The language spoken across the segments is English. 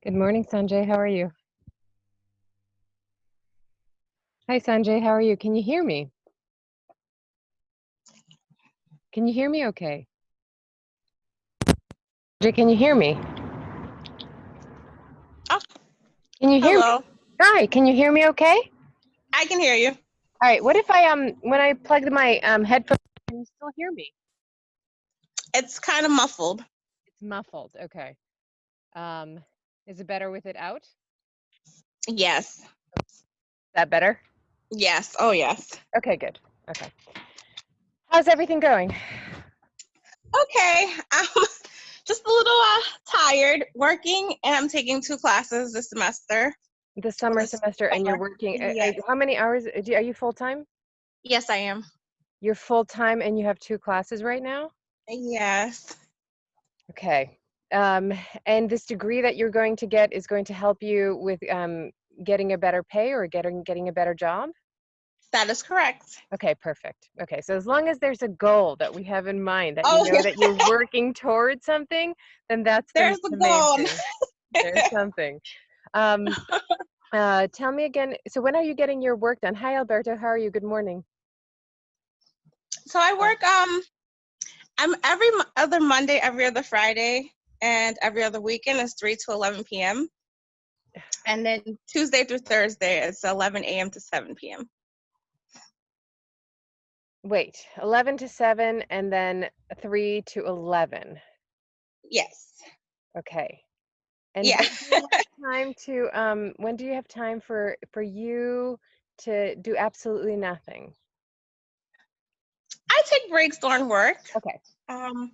Good morning, Sanjay. How are you? Hi, Sanjay. How are you? Can you hear me? Can you hear me okay? Sanjay, can you hear me? Oh, Can you hear me? hello. Hi, can you hear me okay? I can hear you. All right, what if I when I plugged my headphones, can you still hear me? It's kind of muffled. It's muffled. Okay. Um, is it better with it out? Is Yes. that better? Yes. Oh, yes. Okay, good. Okay. How's everything going? Okay. I'm just a little tired working, and I'm taking 2 classes this semester. The summer This semester and you're summer. working, Yes. how many hours, are you full-time? Yes, I am. You're full-time and you have 2 classes right now? Yes. Okay. Um, and this degree that you're going to get is going to help you with getting a better pay or getting a better job? That is correct. Okay, perfect. Okay, so as long as there's a goal that we have in mind, that you Oh, know that you're working towards something, then that's there's the the main goal. thing. There's something. Um, Tell me again, so when are you getting your work done? Hi, Alberto. How are you? Good morning. So I work. I'm every other Monday, every other Friday, and every other weekend is 3 to 11 p.m. And then Tuesday through Thursday it's 11 a.m. to 7 p.m. Wait, 11 to 7 and then 3 to 11. Yes. Okay. And Yeah. when do you have time to when do you have time for you to do absolutely nothing? I take breaks during work. Okay. Um,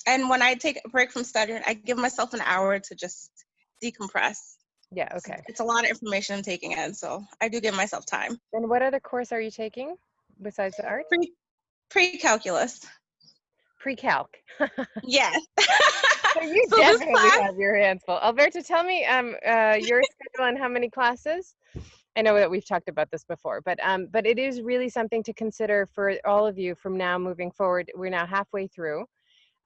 and when I take a break from studying, I give myself an hour to just decompress. Yeah, okay. It's a lot of information I'm taking in, so I do give myself time. And what other course are you taking besides the art? Pre Pre-calculus. Pre-calc. Yes. So you So this definitely class, have your hands full. Alberto, tell me your schedule and how many classes? I know that we've talked about this before, but it is really something to consider for all of you from now moving forward. We're now halfway through.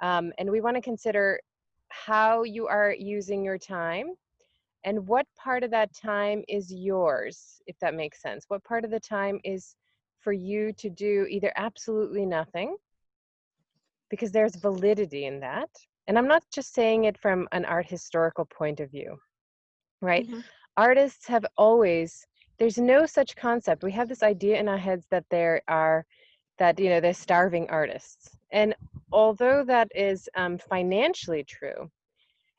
And we want to consider how you are using your time and what part of that time is yours, if that makes sense. What part of the time is for you to do either absolutely nothing, because there's validity in that. And I'm not just saying it from an art historical point of view, right? mhm, Artists have always, there's no such concept. We have this idea in our heads that there are, that, you know, they're starving artists. And although that is financially true,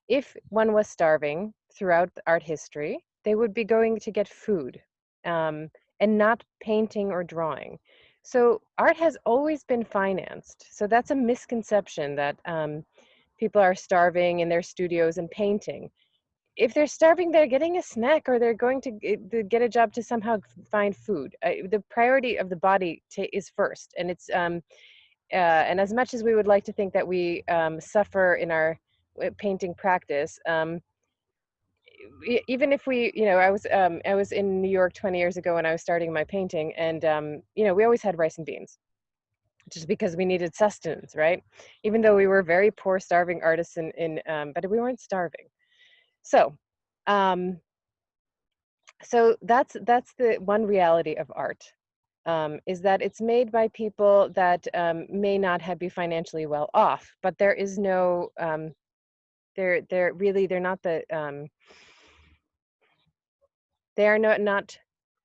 if one was starving throughout art history, they would be going to get food um, and not painting or drawing. So art has always been financed. So that's a misconception that people are starving in their studios and painting. If they're starving, they're getting a snack or they're going to get a job to somehow find food. The priority of the body is first, and it's and as much as we would like to think that we suffer in our painting practice, even if we, you know, I was in New York 20 years ago when I was starting my painting, and you know, we always had rice and beans, just because we needed sustenance, right? Even though we were very poor, starving artists, but we weren't starving. So, um, so that's the one reality of art. Is that it's made by people that may not have be financially well off, but there is no they're really they're not the they are not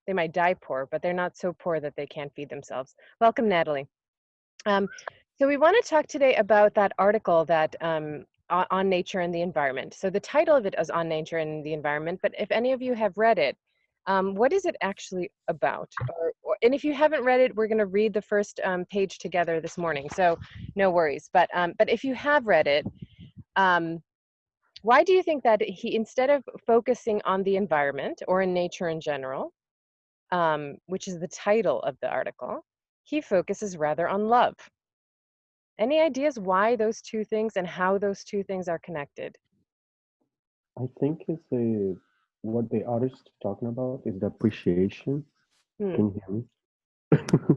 they might die poor, but they're not so poor that they can't feed themselves. Welcome, Natalie. Um, so we want to talk today about that article that on nature and the environment. So the title of it is On Nature and the Environment, but if any of you have read it, what is it actually about? And if you haven't read it, we're going to read the first page together this morning, so no worries. But if you have read it, um, why do you think that he, instead of focusing on the environment or in nature in general, which is the title of the article, he focuses rather on love? Any ideas why those two things and how those two things are connected? I think it's what the artist talking about is the appreciation. Hmm. Can you hear me?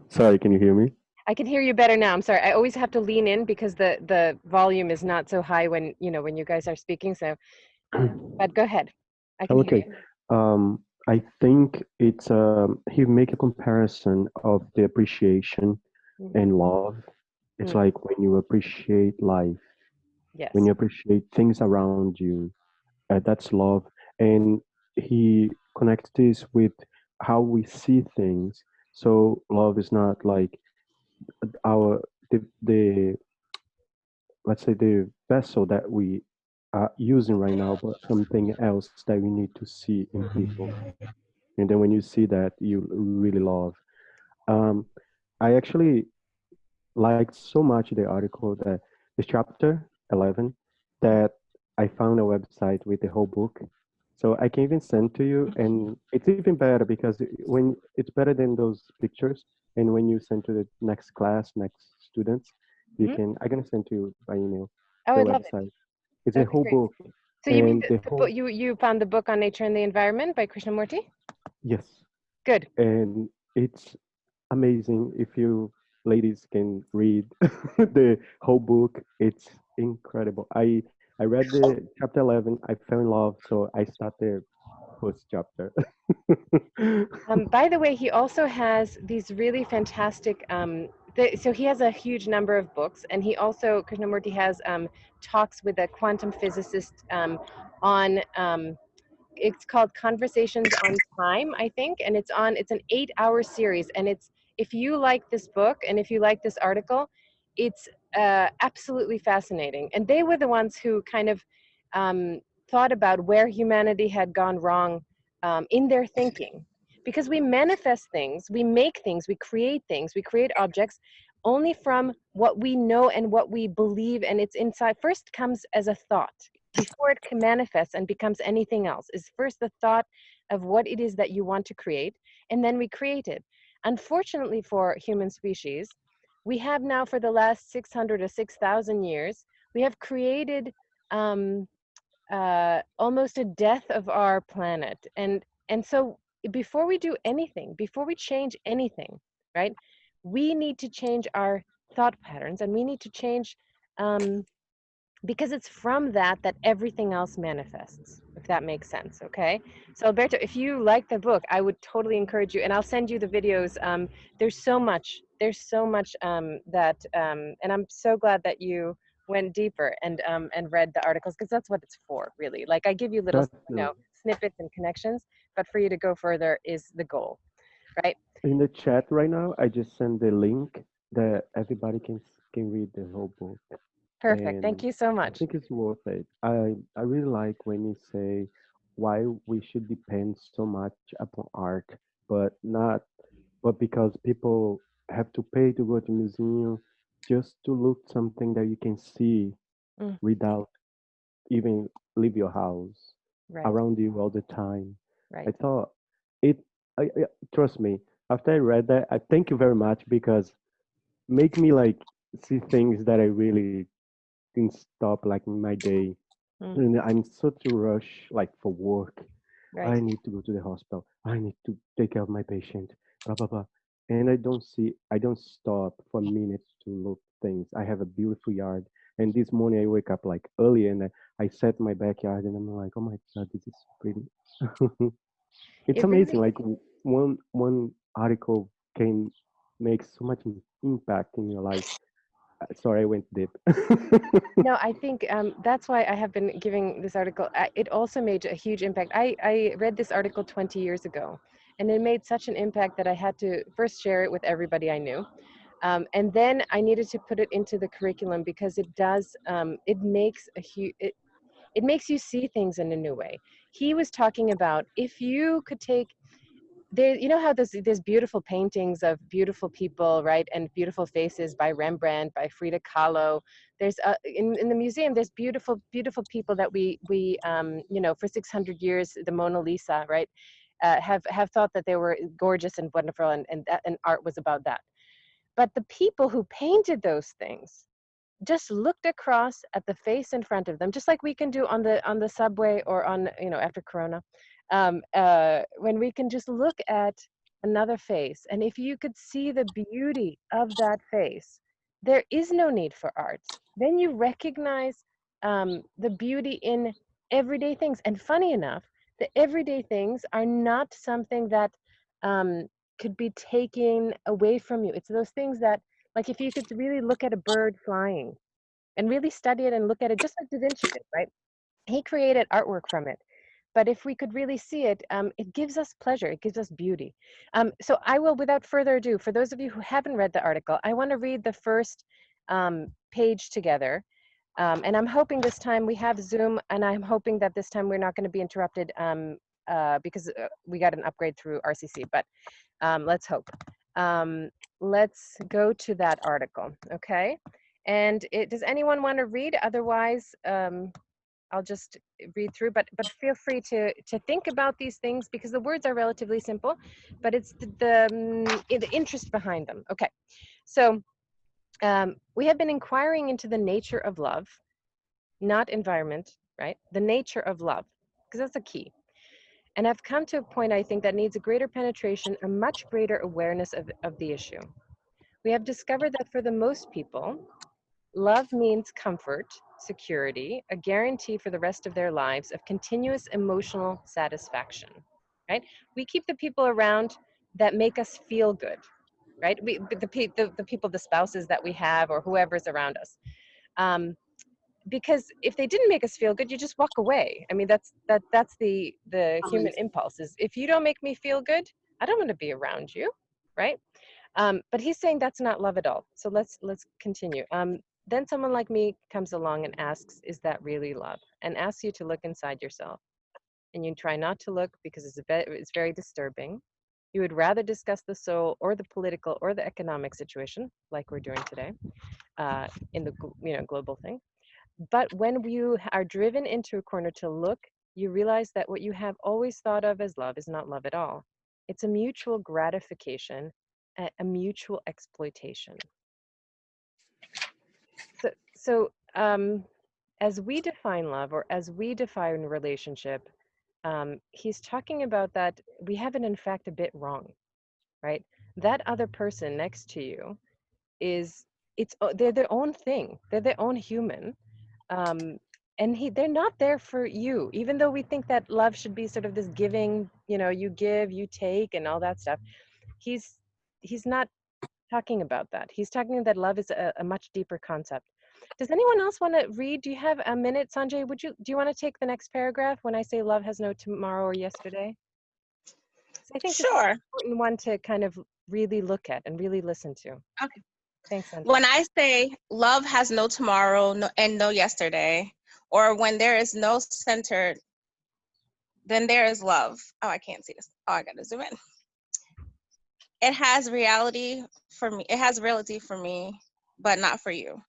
Sorry, can you hear me? I can hear you better now. I'm sorry. I always have to lean in because the volume is not so high when, you know, when you guys are speaking. So But go ahead. I can hear Okay. you. I think it's he make a comparison of the appreciation Mhm. and love. It's Mm, like when you appreciate life, when yes. you appreciate things around you, that's love. And he connects this with how we see things. So love is not like our the let's say the vessel that we are using right now, but something else that we need to see in people. And then when you see that, you really love. Um, I actually liked so much the article that the chapter 11 that I found a website with the whole book. So I can even send to you, and it's even better because when it's better than those pictures, and when you send to the next class, next students, you Hmm. can. I'm gonna send to you by email Oh, the I'd love it. website. It's That a would be whole great. book, So you mean and the the book whole you found the book on nature and the environment by Krishnamurti? yes, Good. and it's amazing if you ladies can read the whole book. It's incredible. I read the chapter 11. I fell in love, so I started first chapter. By the way, he also has these really fantastic. So he has a huge number of books, and he also Krishnamurti has talks with a quantum physicist on. It's called Conversations on Time, I think, and it's an 8-hour series, and it's if you like this book and if you like this article, it's absolutely fascinating. And they were the ones who kind of um, thought about where humanity had gone wrong in their thinking, because we manifest things, we make things, we create objects only from what we know and what we believe, and it's inside. First comes as a thought before it can manifest and becomes anything else is first the thought of what it is that you want to create, and then we create it. Unfortunately for human species, we have now for the last 600 or 6,000 years, we have created um, almost a death of our planet. And so before we do anything, before we change anything, right, we need to change our thought patterns, and we need to change um, because it's from that that everything else manifests, if that makes sense. Okay, so Alberto, if you like the book, I would totally encourage you, and I'll send you the videos. There's so much and I'm so glad that you went deeper and read the articles, because that's what it's for, really. Like, I give you little, That's true. snippets and connections, but for you to go further is the goal, right? In the chat right now, I just send the link that everybody can read the whole book, Perfect, thank and you so I much. think it's worth it. I really like when you say why we should depend so much upon art, but not but because people have to pay to go to museum just to look something that you can see Mm, without even leave your house right, around you all the time. I right. thought it. Trust me. After I read that, I thank you very much because make me like see things that I really didn't stop like in my day. Mm, And I'm such a rush like for work. right. I need to go to the hospital. I need to take care of my patient. Blah blah blah. And I don't stop for minutes to look things. I have a beautiful yard. And this morning I wake up like early and I set my backyard and I'm like, oh my god, this is pretty. It's It amazing. really Like one article can make so much impact in your life. Sorry, I went deep. No, I think that's why I have been giving this article. It also made a huge impact. I read this article 20 years ago, and it made such an impact that I had to first share it with everybody I knew. And then I needed to put it into the curriculum, because it does, it makes you see things in a new way. He was talking about, if you could take there, you know how there's beautiful paintings of beautiful people, right, and beautiful faces by Rembrandt, by Frida Kahlo. There's in the museum, there's beautiful people that we for 600 years, the Mona Lisa, right, have thought that they were gorgeous and wonderful, and art was about that. But the people who painted those things just looked across at the face in front of them, just like we can do on the subway, or on, after Corona, when we can just look at another face, and if you could see the beauty of that face, there is no need for art. Then you recognize the beauty in everyday things. And funny enough, the everyday things are not something that um, could be taken away from you. It's those things that, like, if you could really look at a bird flying and really study it and look at it, just like Da Vinci did, right? He created artwork from it. But if we could really see it, it gives us pleasure. It gives us beauty. So I will, without further ado, for those of you who haven't read the article, I want to read the first page together. And I'm hoping this time we have Zoom, and I'm hoping that this time we're not going to be interrupted because we got an upgrade through RCC, but let's hope. Let's go to that article, okay? And does anyone want to read? Otherwise, I'll just read through, but feel free to think about these things because the words are relatively simple, but it's the interest behind them. Okay, so we have been inquiring into the nature of love, not environment, right? The nature of love, because that's the key. And I've come to a point, I think, that needs a greater penetration, a much greater awareness of the issue. We have discovered that for the most people, love means comfort, security, a guarantee for the rest of their lives of continuous emotional satisfaction, right? We keep the people around that make us feel good, right? The people, the spouses that we have or whoever's around us. Because if they didn't make us feel good, you just walk away. I mean, that's the human impulse is, if you don't make me feel good, I don't want to be around you, right? But he's saying that's not love at all. So let's continue. Then someone like me comes along and asks, is that really love? And asks you to look inside yourself. And you try not to look because it's very disturbing. You would rather discuss the soul or the political or the economic situation, like we're doing today, in the global thing. But when you are driven into a corner to look, you realize that what you have always thought of as love is not love at all. It's a mutual gratification, a mutual exploitation. So as we define love, or as we define relationship, he's talking about that we have it in fact a bit wrong, right? That other person next to you they're their own thing. They're their own human. And they're not there for you, even though we think that love should be sort of this giving, you give, you take, and all that stuff. He's not talking about that. He's talking that love is a much deeper concept. Does anyone else want to read? Do you have a minute, Sanjay? Do you want to take the next paragraph when I say love has no tomorrow or yesterday? I think this is Sure. an important one to kind of really look at and really listen to. Okay. Thanks, Sanjay. When I say love has no tomorrow and no yesterday, or when there is no center, then there is love. Oh, I can't see this. Oh, I gotta zoom in. It has reality for me. It has reality for me, but not for you.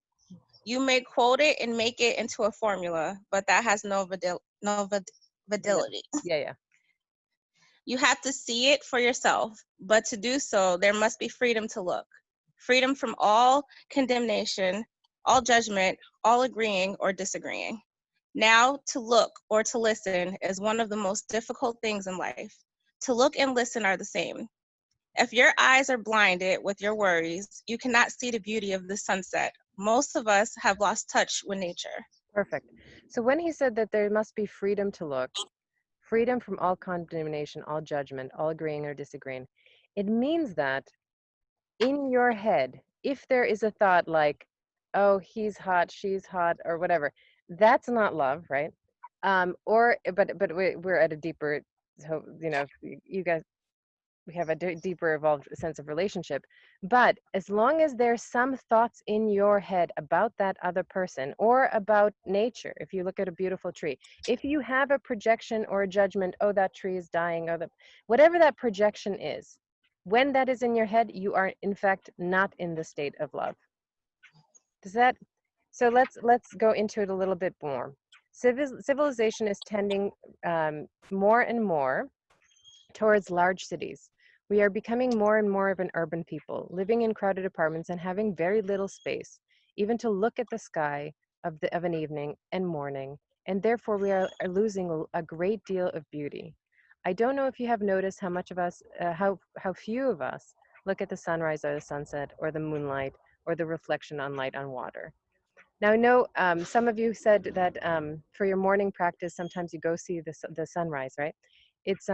You may quote it and make it into a formula, but that has no validity. Yeah. You have to see it for yourself, but to do so, there must be freedom to look. Freedom from all condemnation, all judgment, all agreeing or disagreeing. Now, to look or to listen is one of the most difficult things in life. To look and listen are the same. If your eyes are blinded with your worries, you cannot see the beauty of the sunset. Most of us have lost touch with nature. Perfect. So when he said that there must be freedom to look, freedom from all condemnation, all judgment, all agreeing or disagreeing, it means that in your head, if there is a thought like, oh, he's hot, she's hot, or whatever, that's not love, right? But we're at a deeper, so you guys, we have a deeper evolved sense of relationship. But as long as there's some thoughts in your head about that other person or about nature, if you look at a beautiful tree, if you have a projection or a judgment, oh, that tree is dying, or whatever that projection is, when that is in your head, you are in fact not in the state of love. So let's go into it a little bit more. Civilization is tending more and more towards large cities. We are becoming more and more of an urban people, living in crowded apartments and having very little space, even to look at the sky of an evening and morning, and therefore we are losing a great deal of beauty. I don't know if you have noticed how much of us, how few of us look at the sunrise or the sunset or the moonlight or the reflection on light on water. Now, I know some of you said that for your morning practice, sometimes you go see the sunrise, right? It's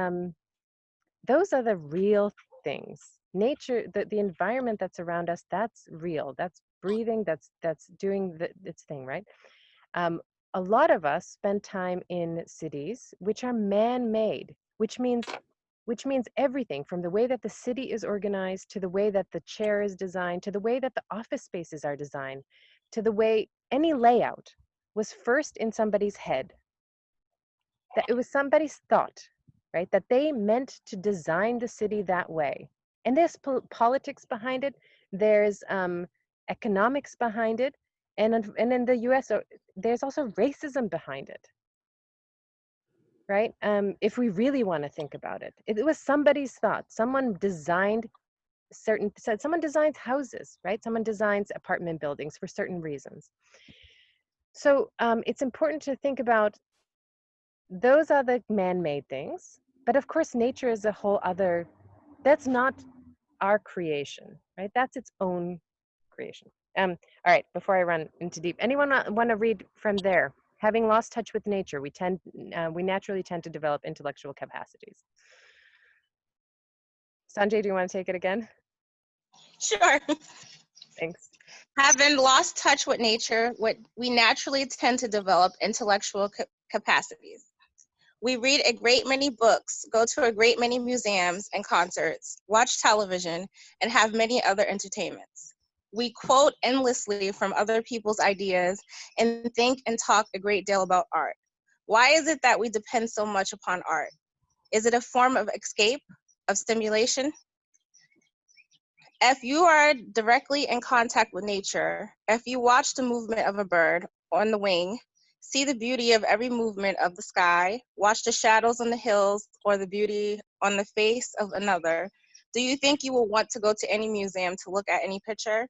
those are the real things. Nature, the environment that's around us, that's real. That's breathing. That's doing its thing, right? Um, a lot of us spend time in cities which are man-made, which means everything from the way that the city is organized to the way that the chair is designed to the way that the office spaces are designed to the way any layout was first in somebody's head, that it was somebody's thought, right? That they meant to design the city that way. And there's politics behind it, there's economics behind it, and in the US, there's also racism behind it, right? If we really want to think about it, it was somebody's thought. Someone designed someone designs houses, right? Someone designs apartment buildings for certain reasons. So it's important to think about those are the man-made things, but of course nature is a whole other, that's not our creation, right? That's its own creation. All right, before I run into deep, anyone want to read from there? Having lost touch with nature, we naturally tend to develop intellectual capacities. Sanjay, do you want to take it again? Sure. Thanks. Having lost touch with nature, we naturally tend to develop intellectual capacities. We read a great many books, go to a great many museums and concerts, watch television, and have many other entertainments. We quote endlessly from other people's ideas and think and talk a great deal about art. Why is it that we depend so much upon art? Is it a form of escape, of stimulation? If you are directly in contact with nature, if you watch the movement of a bird on the wing, see the beauty of every movement of the sky, watch the shadows on the hills or the beauty on the face of another, do you think you will want to go to any museum to look at any picture?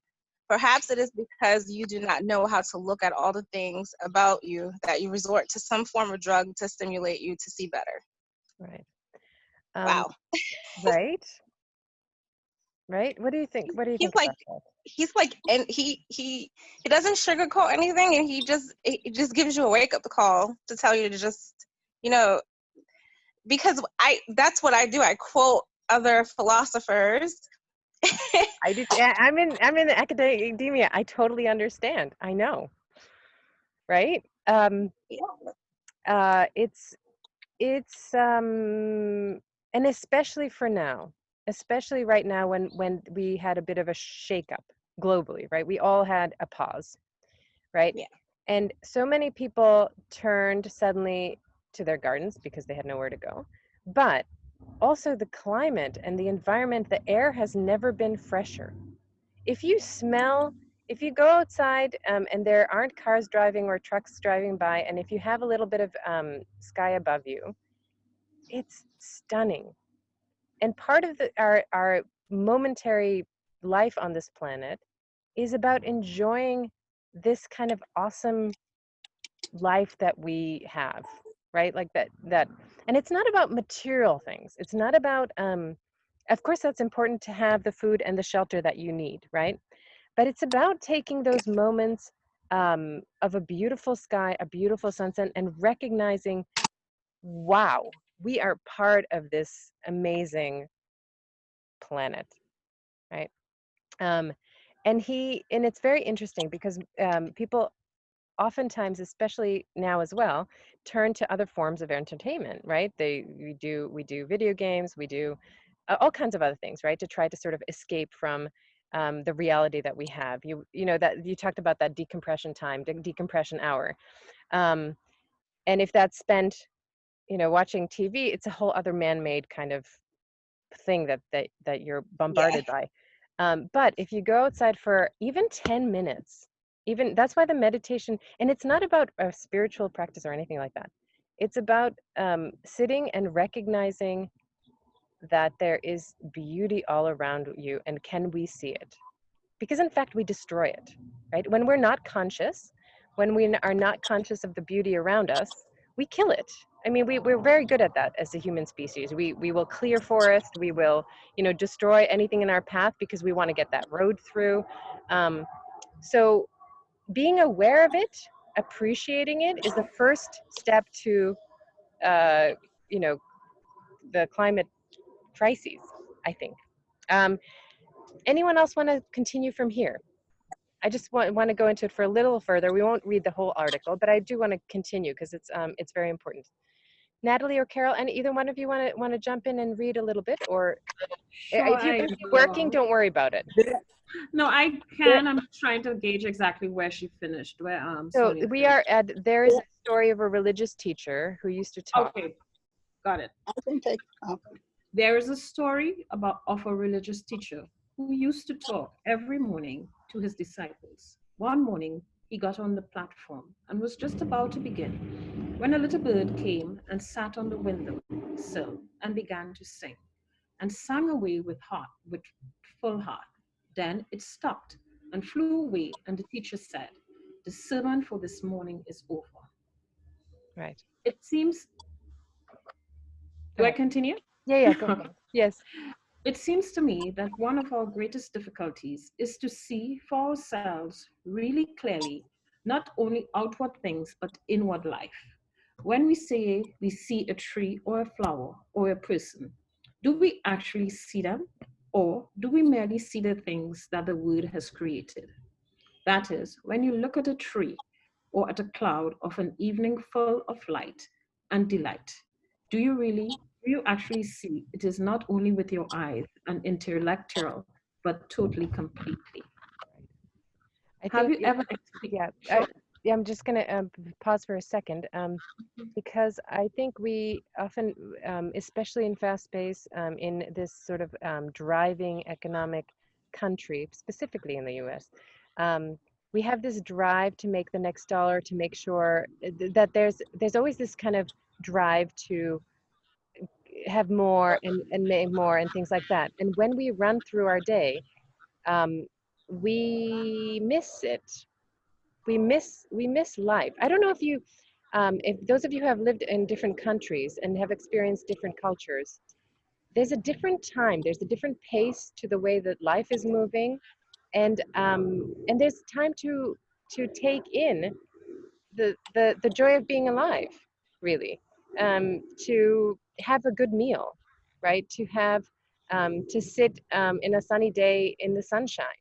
Perhaps it is because you do not know how to look at all the things about you that you resort to some form of drug to stimulate you to see better. Right. Wow. Right. Right. What do you think? What do you He's think like, about that? and he doesn't sugarcoat anything, and it just gives you a wake up call to tell you to just, you know, because that's what I do. I quote other philosophers. I do. Yeah, I'm in academia. I totally understand. I know. Right. It's and especially for now, especially right now when we had a bit of a shakeup globally, right? We all had a pause, right? Yeah. And so many people turned suddenly to their gardens because they had nowhere to go. But also the climate and the environment, the air has never been fresher. If you smell, if you go outside and there aren't cars driving or trucks driving by, and if you have a little bit of sky above you, it's stunning. And part of our momentary life on this planet is about enjoying this kind of awesome life that we have, right? Like that, and it's not about material things. It's not about, of course, that's important to have the food and the shelter that you need, right? But it's about taking those moments of a beautiful sky, a beautiful sunset, and recognizing, wow, we are part of this amazing planet, right? Um, and it's very interesting because people oftentimes, especially now as well, turn to other forms of entertainment, right? We do video games, we do all kinds of other things, right, to try to sort of escape from the reality that we have. You know that you talked about that decompression time, decompression hour, um, and if that's spent, watching TV, it's a whole other man-made kind of thing that you're Yeah. bombarded by. But if you go outside for even 10 minutes, even that's why the meditation, and it's not about a spiritual practice or anything like that. It's about sitting and recognizing that there is beauty all around you, and can we see it? Because in fact, we destroy it, right? When we're not conscious, when we are not conscious of the beauty around us, we kill it. I mean, we're very good at that as a human species. We will clear forest, we will, destroy anything in our path because we want to get that road through. So being aware of it, appreciating it, is the first step to, you know, the climate crises, I think. Anyone else want to continue from here? I just want to go into it for a little further. We won't read the whole article, but I do want to continue because it's very important. Natalie or Carol, and either one of you want to jump in and read a little bit, or Sure, if you're busy working, don't worry about it. No, I can. I'm trying to gauge exactly where she finished. Where So Sonia we finished. are at, there is a story of a religious teacher who used to talk. Okay, got it. I can take. There is a story of a religious teacher who used to talk every morning to his disciples. One morning, he got on the platform and was just about to begin when a little bird came and sat on the window sill and began to sing, and sang away with full heart. Then it stopped and flew away, and the teacher said, "The sermon for this morning is over." Right. It seems. Do I continue? Yeah, go ahead. Yes. It seems to me that one of our greatest difficulties is to see for ourselves really clearly not only outward things but inward life. When we say we see a tree or a flower or a person, do we actually see them, or do we merely see the things that the Word has created? That is, when you look at a tree or at a cloud of an evening full of light and delight, do you actually see it is not only with your eyes and intellectual, but totally completely? Have you ever Yeah, experienced? I'm just going to pause for a second, because I think we often, especially in fast pace, in this sort of driving economic country, specifically in the US, we have this drive to make the next dollar, to make sure that there's always this kind of drive to have more and make more and things like that. And when we run through our day, we miss it. We miss life. I don't know if those of you who have lived in different countries and have experienced different cultures, there's a different time, there's a different pace to the way that life is moving, and there's time to take in the joy of being alive, really, to have a good meal, right? To have to sit in a sunny day in the sunshine.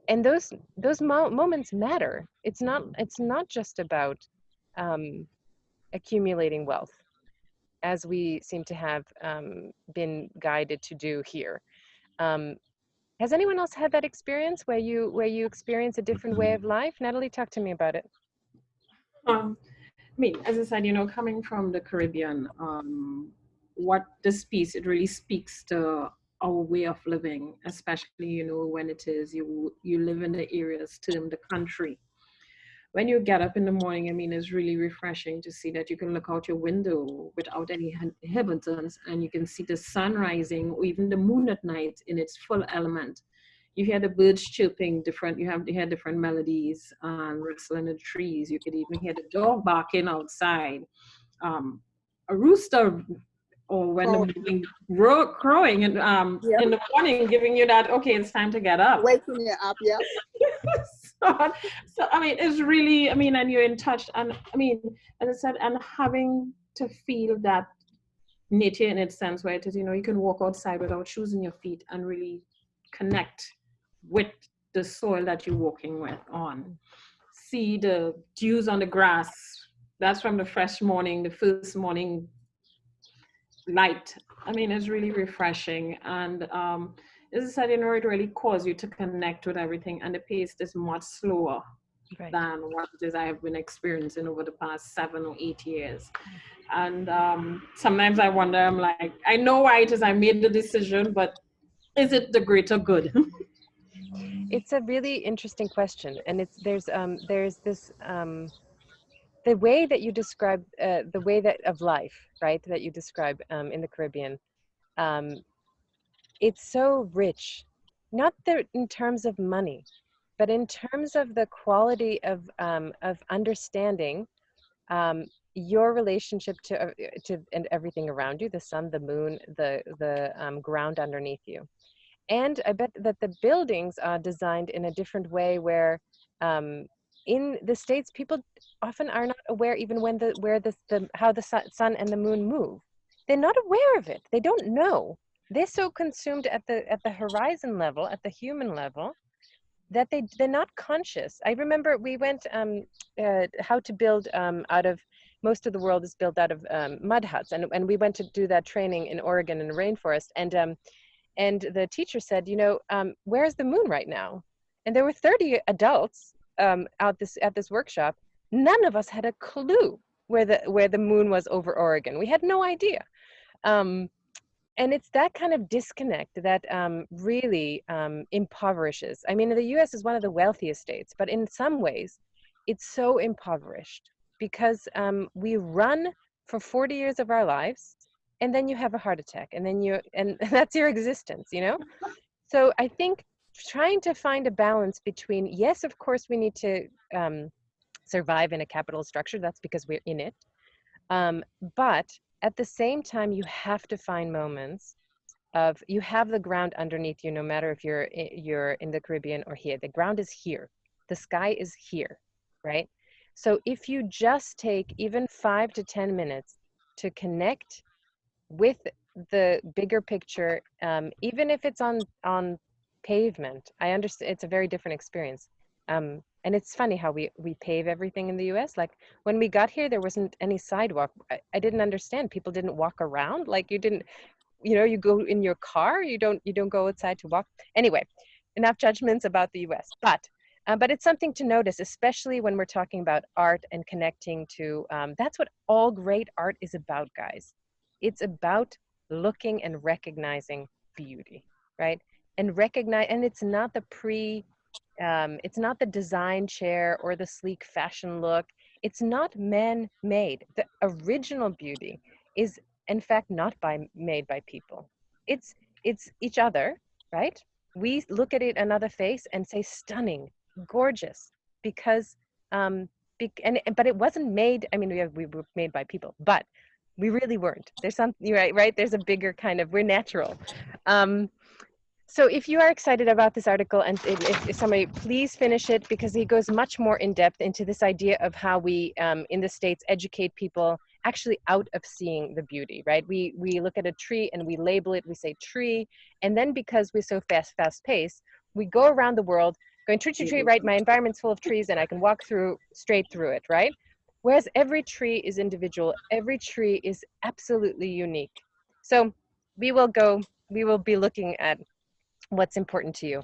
And those moments matter. It's not just about accumulating wealth, as we seem to have been guided to do here. Has anyone else had that experience where you experience a different way of life? Natalie, talk to me about it. I mean, as I said, coming from the Caribbean, what this piece, it really speaks to our way of living, especially, when it is you live in the areas termed the country. When you get up in the morning, I mean, it's really refreshing to see that you can look out your window without any inhibitants, and you can see the sun rising, or even the moon at night in its full element. You hear the birds chirping different, you hear different melodies and rustling in the trees. You could even hear the dog barking outside. A rooster, or when the morning crowing and in the morning, giving you that, okay, it's time to get up. Waking you up, yeah. So I mean, it's really, I mean, and you're in touch, and I mean, as I said, and having to feel that nature in its sense, where it is, you can walk outside without shoes in your feet and really connect with the soil that you're walking on. See the dews on the grass. That's from the fresh morning, the first morning light. I mean, it's really refreshing. And as I said, it really causes you to connect with everything. And the pace is much slower than what it is I have been experiencing over the past 7 or 8 years. And sometimes I wonder, I'm like, I know why it is I made the decision, but is it the greater good? It's a really interesting question, and there's this the way that you describe the way that of life, right, that you describe in the Caribbean. It's so rich, not in terms of money, but in terms of the quality of understanding your relationship to and everything around you, the sun, the moon, the ground underneath you. And I bet that the buildings are designed in a different way where in the States, people often are not aware even when how the sun and the moon move. They're not aware of it. They don't know. They're so consumed at the horizon level, at the human level, that they're not conscious. I remember we went how to build out of, most of the world is built out of mud huts, and we went to do that training in Oregon in the rainforest, and the teacher said, you know, where's the moon right now? And there were 30 adults at this workshop. None of us had a clue where the moon was over Oregon. We had no idea. And it's that kind of disconnect that really impoverishes. I mean, the US is one of the wealthiest states, but in some ways, it's so impoverished because we run for 40 years of our lives, and then you have a heart attack, and then that's your existence, you know? So I think trying to find a balance between, yes, of course, we need to survive in a capital structure. That's because we're in it. But at the same time, you have to find moments of, you have the ground underneath you, no matter if you're in the Caribbean or here. The ground is here. The sky is here, right? So if you just take even 5 to 10 minutes to connect with the bigger picture, even if it's on pavement, I understand it's a very different experience. And it's funny how we pave everything in the US. Like when we got here, there wasn't any sidewalk. I didn't understand. People didn't walk around. Like you didn't, you know, you go in your car, you don't go outside to walk. Anyway, enough judgments about the US. But it's something to notice, especially when we're talking about art and connecting to, that's what all great art is about, guys. It's about looking and recognizing beauty, right? And it's not it's not the design chair or the sleek fashion look. It's not man-made. The original beauty is, in fact, not made by people. It's each other, right? We look at it another face and say stunning, gorgeous, because but it wasn't made. I mean, we were made by people, but we really weren't. There's something, right? There's a bigger kind of, we're natural. So if you are excited about this article, and if somebody, please finish it, because he goes much more in depth into this idea of how we, in the States, educate people actually out of seeing the beauty, right? We look at a tree and we label it, we say tree, and then because we're so fast paced, we go around the world going tree, right? My environment's full of trees and I can walk straight through it, right? Whereas every tree is individual, every tree is absolutely unique. So we will be looking at what's important to you.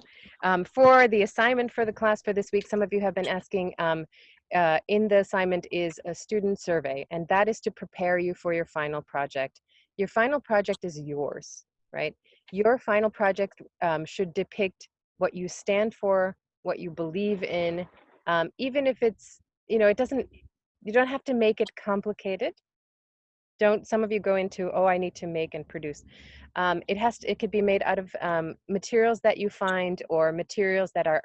For the assignment for the class for this week, some of you have been asking, in the assignment is a student survey, and that is to prepare you for your final project. Your final project is yours, right? Your final project should depict what you stand for, what you believe in, even if it's, you know, you don't have to make it complicated. Some of you go into, oh, I need to make and produce. It could be made out of materials that you find, or materials that are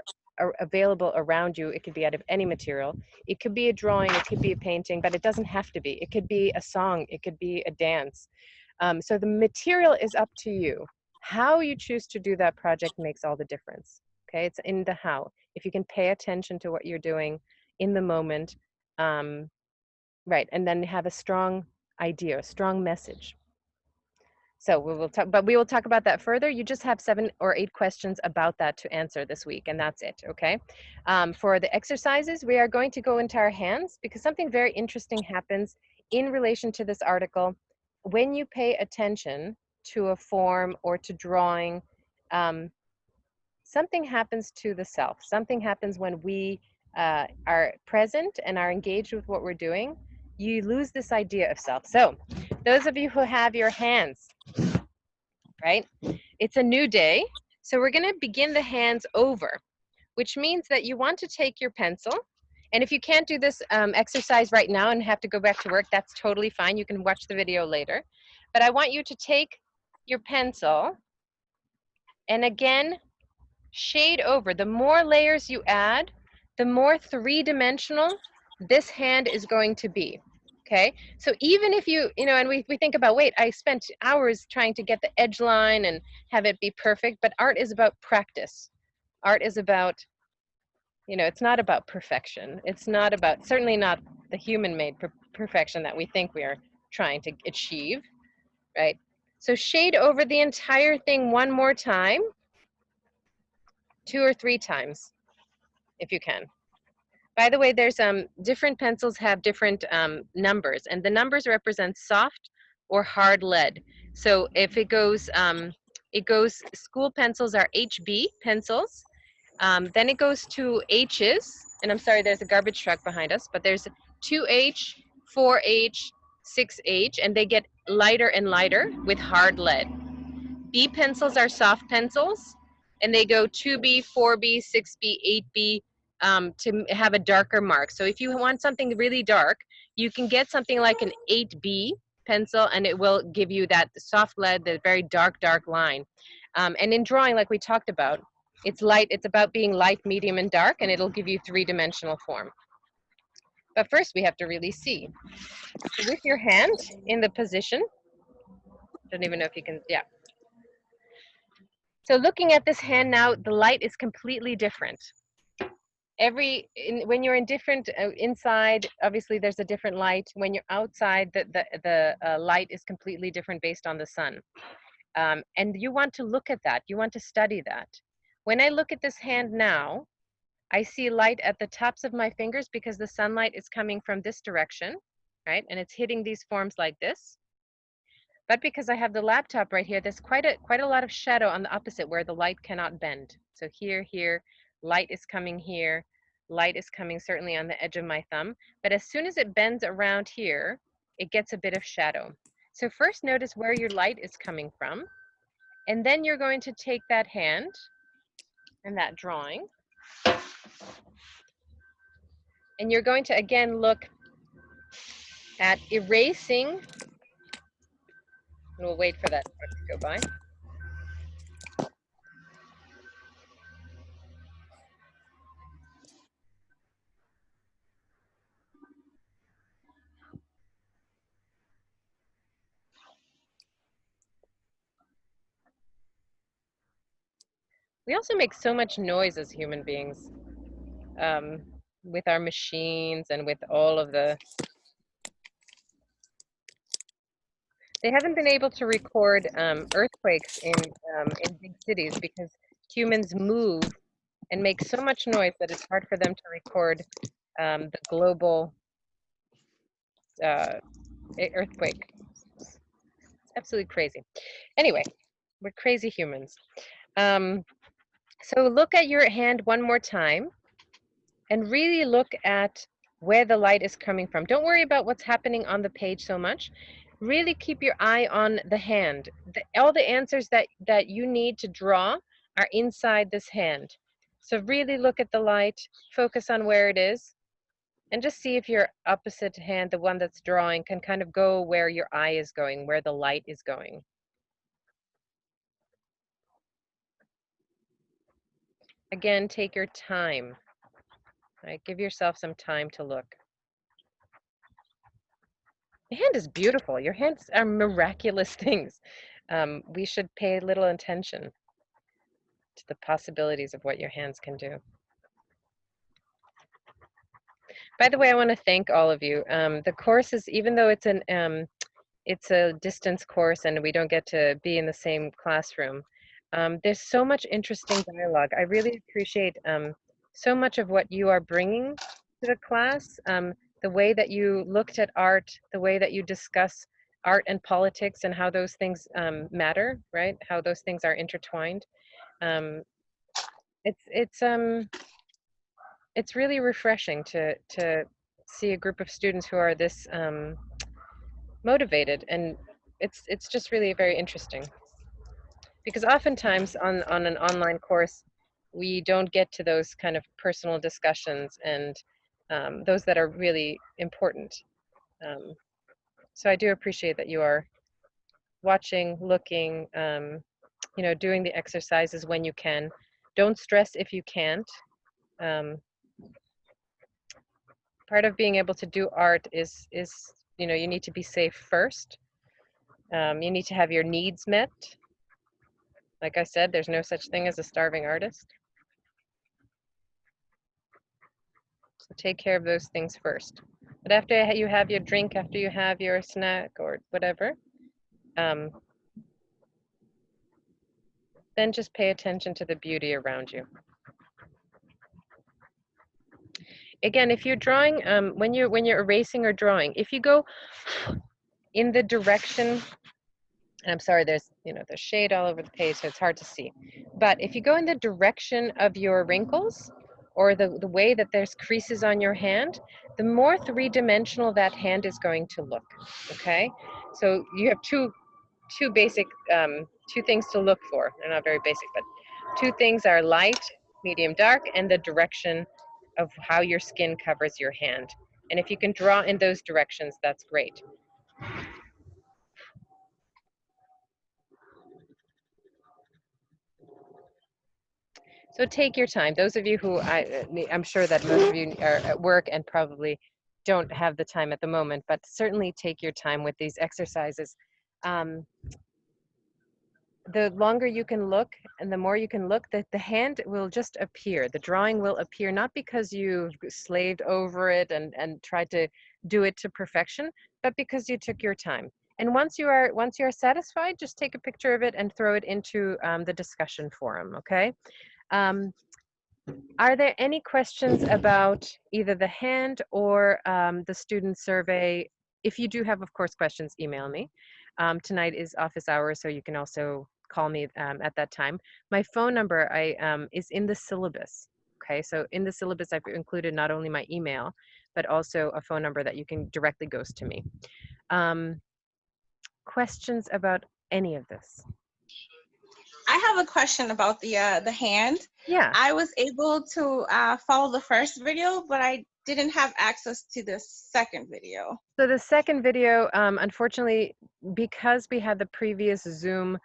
available around you. It could be out of any material. It could be a drawing, it could be a painting, but it doesn't have to be. It could be a song, it could be a dance. So the material is up to you. How you choose to do that project makes all the difference. Okay, it's in the how. If you can pay attention to what you're doing in the moment, right, and then have a strong idea, a strong message. So we will talk about that further. You just have 7 or 8 questions about that to answer this week, and that's it, okay? For the exercises, we are going to go into our hands, because something very interesting happens in relation to this article. When you pay attention to a form or to drawing, something happens to the self. Something happens when we are present and are engaged with what we're doing. You lose this idea of self. So those of you who have your hands, right? It's a new day. So we're going to begin the hands over, which means that you want to take your pencil. And if you can't do this exercise right now and have to go back to work, that's totally fine. You can watch the video later. But I want you to take your pencil and again, shade over. The more layers you add, the more 3-dimensional this hand is going to be. Okay, so even if you know, and we think about, wait, I spent hours trying to get the edge line and have it be perfect, but art is about practice. Art is about, you know, it's not about perfection. It's not about, certainly not the human-made perfection that we think we are trying to achieve, right? So shade over the entire thing one more time, 2 or 3 times, if you can. By the way, there's different pencils have different numbers, and the numbers represent soft or hard lead. So if it goes, school pencils are HB pencils. Then it goes to H's, and I'm sorry, there's a garbage truck behind us, but there's 2H, 4H, 6H, and they get lighter and lighter with hard lead. B pencils are soft pencils, and they go 2B, 4B, 6B, 8B to have a darker mark. So if you want something really dark, you can get something like an 8B pencil, and it will give you that soft lead, the very dark, dark line. And in drawing, like we talked about, it's light, it's about being light, medium, and dark, and it'll give you 3-dimensional form. But first, we have to really see. So with your hand in the position, don't even know if you can, yeah. So looking at this hand now, the light is completely different. When you're in different inside, obviously there's a different light. When you're outside, the light is completely different based on the sun. And you want to look at that. You want to study that. When I look at this hand now, I see light at the tops of my fingers because the sunlight is coming from this direction, right? And it's hitting these forms like this. But because I have the laptop right here, there's quite a lot of shadow on the opposite where the light cannot bend. So here, light is coming here, light is coming certainly on the edge of my thumb. But as soon as it bends around here, it gets a bit of shadow. So first notice where your light is coming from. And then you're going to take that hand and that drawing. And you're going to again look at erasing. We'll wait for that to go by. We also make so much noise as human beings with our machines and with all of the. They haven't been able to record earthquakes in big cities because humans move and make so much noise that it's hard for them to record the global earthquake. It's absolutely crazy. Anyway, we're crazy humans. So look at your hand one more time and really look at where the light is coming from. Don't worry about what's happening on the page so much. Really keep your eye on the hand. All the answers that you need to draw are inside this hand. So really look at the light, focus on where it is, and just see if your opposite hand, the one that's drawing, can kind of go where your eye is going, where the light is going. Again, take your time. Right? Give yourself some time to look. Your hand is beautiful. Your hands are miraculous things. We should pay little attention to the possibilities of what your hands can do. By the way, I want to thank all of you. The course is, even though it's a distance course and we don't get to be in the same classroom, there's so much interesting dialogue. I really appreciate so much of what you are bringing to the class. The way that you looked at art, the way that you discuss art and politics and how those things matter, right? How those things are intertwined. It's really refreshing to see a group of students who are this motivated, and it's just really very interesting. Because oftentimes on an online course, we don't get to those kind of personal discussions and those that are really important. So I do appreciate that you are watching, looking, doing the exercises when you can. Don't stress if you can't. Part of being able to do art is you know, you need to be safe first. You need to have your needs met. Like I said, there's no such thing as a starving artist. So take care of those things first. But after you have your drink, after you have your snack or whatever, then just pay attention to the beauty around you. Again, if you're drawing, when you're erasing or drawing, if you go in the direction, and I'm sorry, there's shade all over the page, so it's hard to see. But if you go in the direction of your wrinkles, or the way that there's creases on your hand, the more three-dimensional that hand is going to look. Okay, so you have two basic two things to look for. They're not very basic, but two things are light, medium, dark, and the direction of how your skin covers your hand. And if you can draw in those directions, that's great. So take your time. Those of you who I'm sure that most of you are at work and probably don't have the time at the moment, but certainly take your time with these exercises. The longer you can look and the more you can look, the hand will just appear. The drawing will appear, not because you've slaved over it and tried to do it to perfection, but because you took your time. And once you are satisfied, just take a picture of it and throw it into the discussion forum, okay? Are there any questions about either the hand or the student survey? If you do have, of course, questions, email me. Tonight is office hours, so you can also call me at that time. My phone number is in the syllabus. Okay, so in the syllabus, I've included not only my email, but also a phone number that you can directly goes to me. Questions about any of this? I have a question about the hand. Yeah. I was able to follow the first video, but I didn't have access to the second video. So the second video, unfortunately, because we had the previous Zoom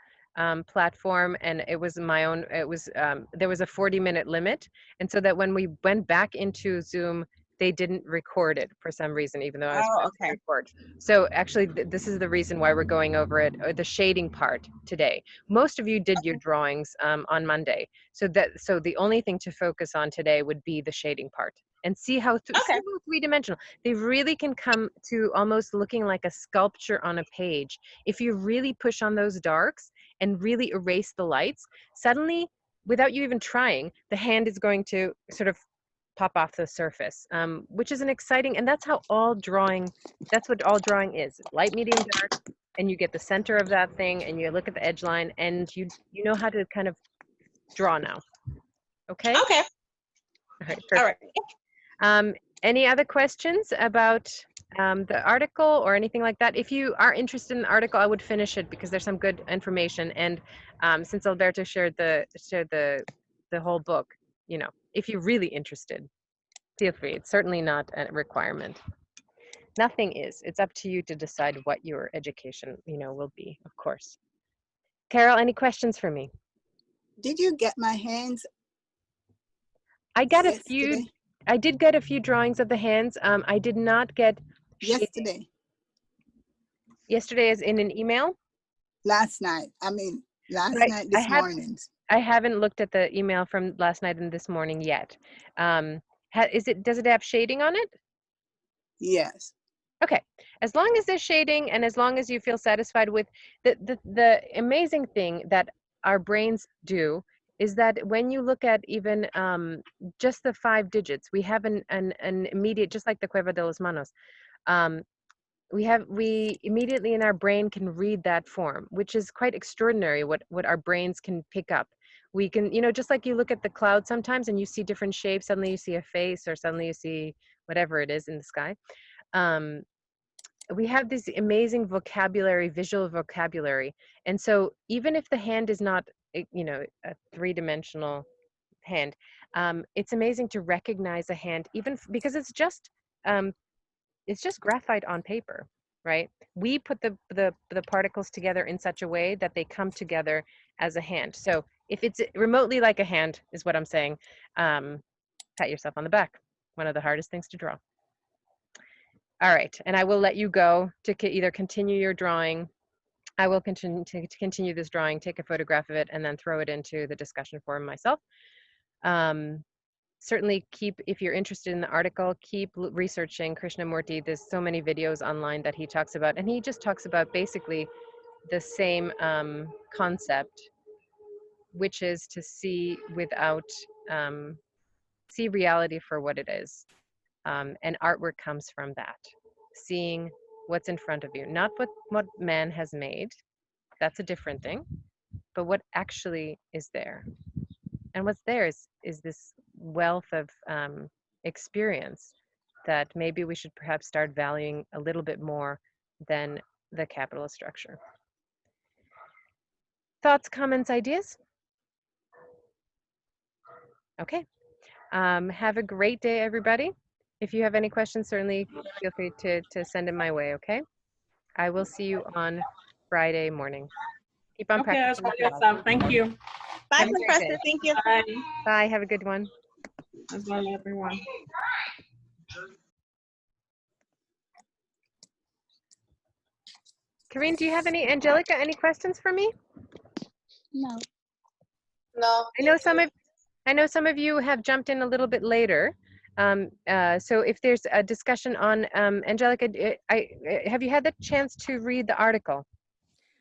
platform and it was my own, there was a 40-minute limit. And so that when we went back into Zoom, they didn't record it for some reason, even though I was pressing okay. record. So actually, this is the reason why we're going over it, the shading part today. Most of you did your drawings on Monday. So the only thing to focus on today would be the shading part. And see how three-dimensional. They really can come to almost looking like a sculpture on a page. If you really push on those darks and really erase the lights, suddenly, without you even trying, the hand is going to sort of pop off the surface, which is an exciting, and that's what all drawing is. Light, medium, dark, and you get the center of that thing, and you look at the edge line, and you know how to kind of draw now. Okay? Okay. All right, perfect. All right. Any other questions about the article or anything like that? If you are interested in the article, I would finish it because there's some good information. And since Alberto shared the whole book, you know, if you're really interested, feel free. It's certainly not a requirement. Nothing is. It's up to you to decide what your education, you know, will be, of course. Carol, any questions for me? Did you get my hands? I got a few. I did get a few drawings of the hands. I did not get yesterday. Yesterday is in an email? Last night. I mean, last night, this morning. I haven't looked at the email from last night and this morning yet. Does it have shading on it? Yes. Okay. As long as there's shading and as long as you feel satisfied with the amazing thing that our brains do is that when you look at even just the 5 digits, we have an immediate, just like the Cueva de los Manos, we immediately in our brain can read that form, which is quite extraordinary what our brains can pick up. We can, you know, just like you look at the cloud sometimes and you see different shapes, suddenly you see a face or suddenly you see whatever it is in the sky. We have this amazing vocabulary, visual vocabulary. And so even if the hand is not, you know, a 3-dimensional hand, it's amazing to recognize a hand, even because it's just graphite on paper, right? We put the particles together in such a way that they come together as a hand. So if it's remotely like a hand, is what I'm saying, pat yourself on the back. One of the hardest things to draw. All right, and I will let you go to either continue your drawing. I will continue to continue this drawing, take a photograph of it, and then throw it into the discussion forum myself. Certainly keep, if you're interested in the article, keep researching Krishnamurti. There's so many videos online that he talks about, and he just talks about basically the same concept, which is to see without, see reality for what it is. And artwork comes from that, seeing what's in front of you, not what man has made. That's a different thing, but what actually is there. And what's there is this wealth of experience that maybe we should perhaps start valuing a little bit more than the capitalist structure. Thoughts, comments, ideas? Okay. Have a great day, everybody. If you have any questions, certainly feel free to send them my way, okay? I will see you on Friday morning. Keep on Okay, practicing. yourself. Thank you. Bye, Have a great Professor. day. Thank you. Bye. Bye. Have a good one. As well, everyone. Karine, do you have any, Angelica, any questions for me? No. No. I know some of you have jumped in a little bit later. So if there's a discussion on, Angelica, have you had the chance to read the article?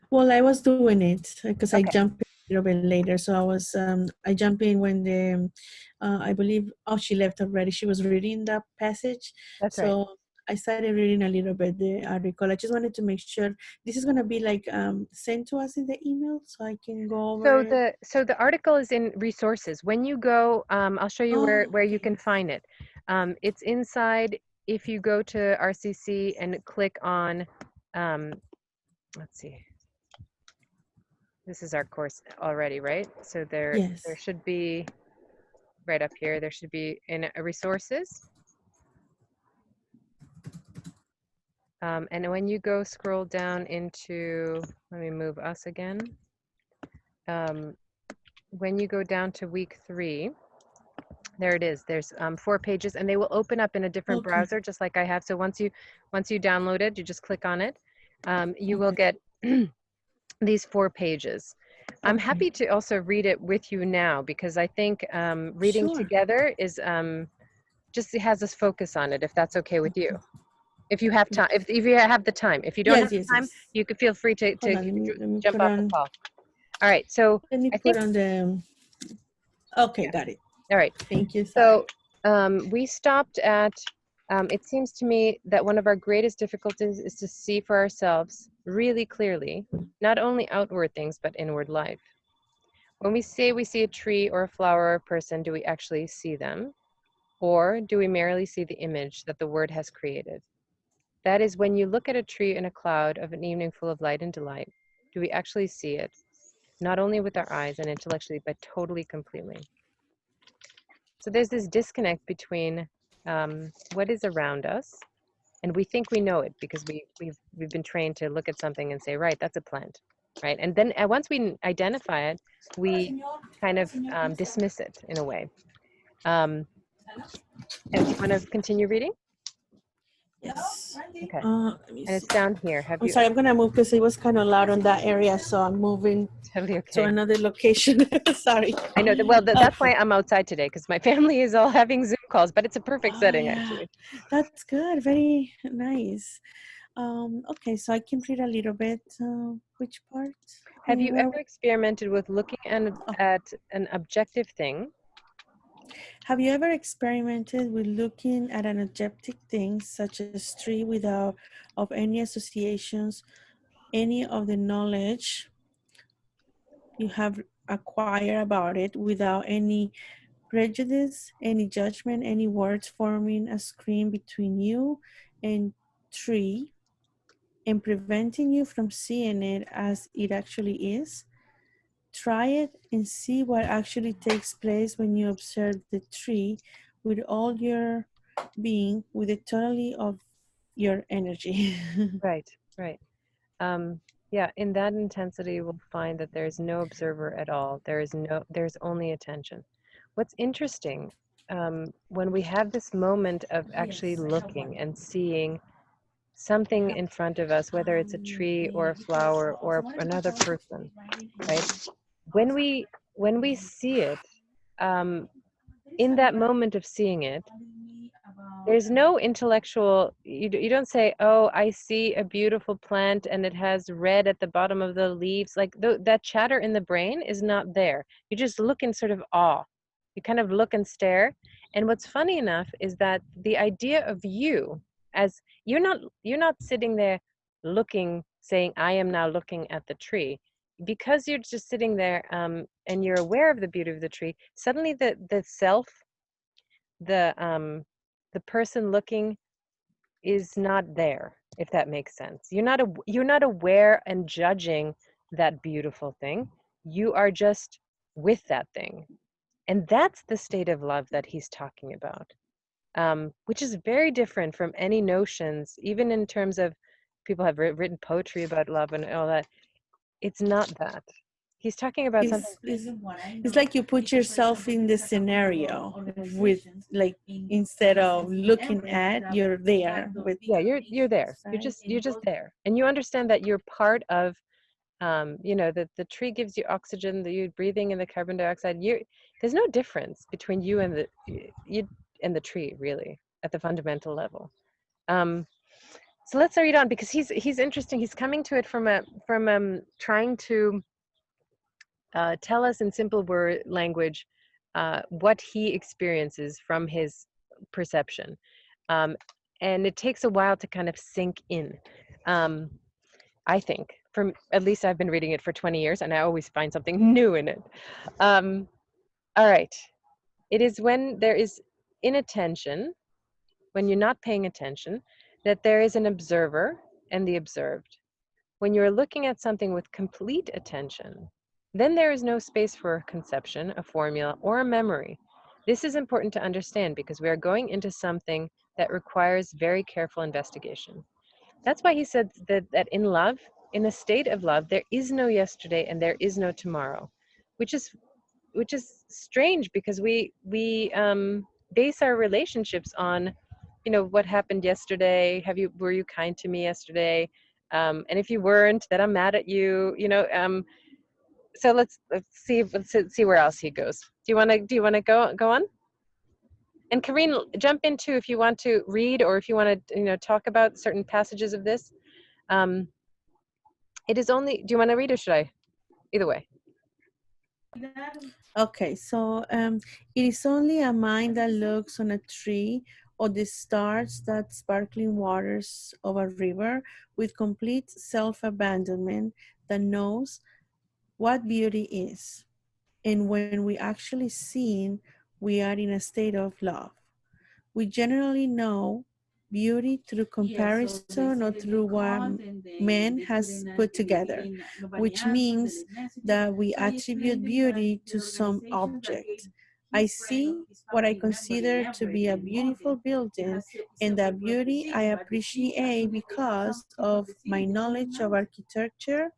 Well, I was doing it because I Okay. jumped in a little bit later. So I was, I jumped in when the, I believe, oh, she left already. She was reading that passage. That's right. So I started reading a little bit the article. I just wanted to make sure this is going to be like sent to us in the email so I can go over. So the article is in resources. When you go, I'll show you where you can find it. It's inside. If you go to RCC and click on, let's see. This is our course already, right? So there should be right up here. There should be in resources. And when you go scroll down into, let me move us again. When you go down to week 3, there it is. There's 4 pages, and they will open up in a different browser, just like I have. So once you download it, you just click on it. You will get these 4 pages. I'm happy to also read it with you now because I think reading together is just has us focus on it. If that's okay with you. If you have time, if you have the time. If you don't have the time, you could feel free to Let me jump put off on, the call. All right, so let me put on the, okay, got it. All right. Thank you. So we stopped at, it seems to me that one of our greatest difficulties is to see for ourselves really clearly, not only outward things, but inward life. When we say we see a tree or a flower or a person, do we actually see them? Or do we merely see the image that the word has created? That is, when you look at a tree in a cloud of an evening full of light and delight, do we actually see it? Not only with our eyes and intellectually, but totally, completely. So there's this disconnect between what is around us, and we think we know it because we've been trained to look at something and say, right, that's a plant, right? And then once we identify it, we kind of dismiss it in a way. And you want to continue reading? Yes. Okay. And it's down here. I'm sorry, I'm gonna move because it was kind of loud on that area, so I'm moving totally to another location. Sorry. I know that. Well, that's why I'm outside today because my family is all having Zoom calls, but it's a perfect setting actually. That's good. Very nice. Okay, so I can read a little bit. Which part? Have you ever experimented with looking at an objective thing? Have you ever experimented with looking at an objective thing, such as tree, without of any associations, any of the knowledge you have acquired about it, without any prejudice, any judgment, any words forming a screen between you and tree, and preventing you from seeing it as it actually is? Try it and see what actually takes place when you observe the tree with all your being, with the totality of your energy. Right, right. Yeah, in that intensity, we'll find that there's no observer at all. There's only attention. What's interesting, when we have this moment of actually looking and seeing something in front of us, whether it's a tree or a flower or another person, right? When we see it, in that moment of seeing it, there's no intellectual, you don't say, oh, I see a beautiful plant and it has red at the bottom of the leaves. Like that chatter in the brain is not there. You just look in sort of awe. You kind of look and stare. And what's funny enough is that the idea of you, as you're not sitting there looking, saying, I am now looking at the tree. Because you're just sitting there and you're aware of the beauty of the tree, suddenly the self, the person looking is not there, if that makes sense. You're not aware and judging that beautiful thing. You are just with that thing. And that's the state of love that he's talking about, which is very different from any notions, even in terms of people have written poetry about love and all that. It's not that. He's talking about something. It's like you put yourself in the scenario with, like, instead of looking at, you're there with. Yeah, you're there. You're just there, and you understand that you're part of. The tree gives you oxygen. You're breathing in the carbon dioxide. There's no difference between you and the tree, really, at the fundamental level. So let's read on, because he's interesting. He's coming to it from trying to tell us in simple word language what he experiences from his perception, and it takes a while to kind of sink in. I think, from at least I've been reading it for 20 years, and I always find something new in it. All right, it is when there is inattention, when you're not paying attention, that there is an observer and the observed. When you're looking at something with complete attention, then there is no space for a conception, a formula, or a memory. This is important to understand because we are going into something that requires very careful investigation. That's why he said that in love, in a state of love, there is no yesterday and there is no tomorrow, which is strange, because we base our relationships on, what happened yesterday. Were you kind to me yesterday? And if you weren't, then I'm mad at you. So let's see where else he goes. Do you want to go on? And Karine, jump in too if you want to read, or if you want to talk about certain passages of this. It is only. Do you want to read, or should I? Either way. Okay, so it is only a mind that looks on a tree or the stars, that sparkling waters of a river, with complete self-abandonment, that knows what beauty is. And when we actually see, we are in a state of love. We generally know beauty through comparison or through what man has put together, which means that we attribute beauty to some object. I see what I consider to be a beautiful building, and that beauty I appreciate because of my knowledge of architecture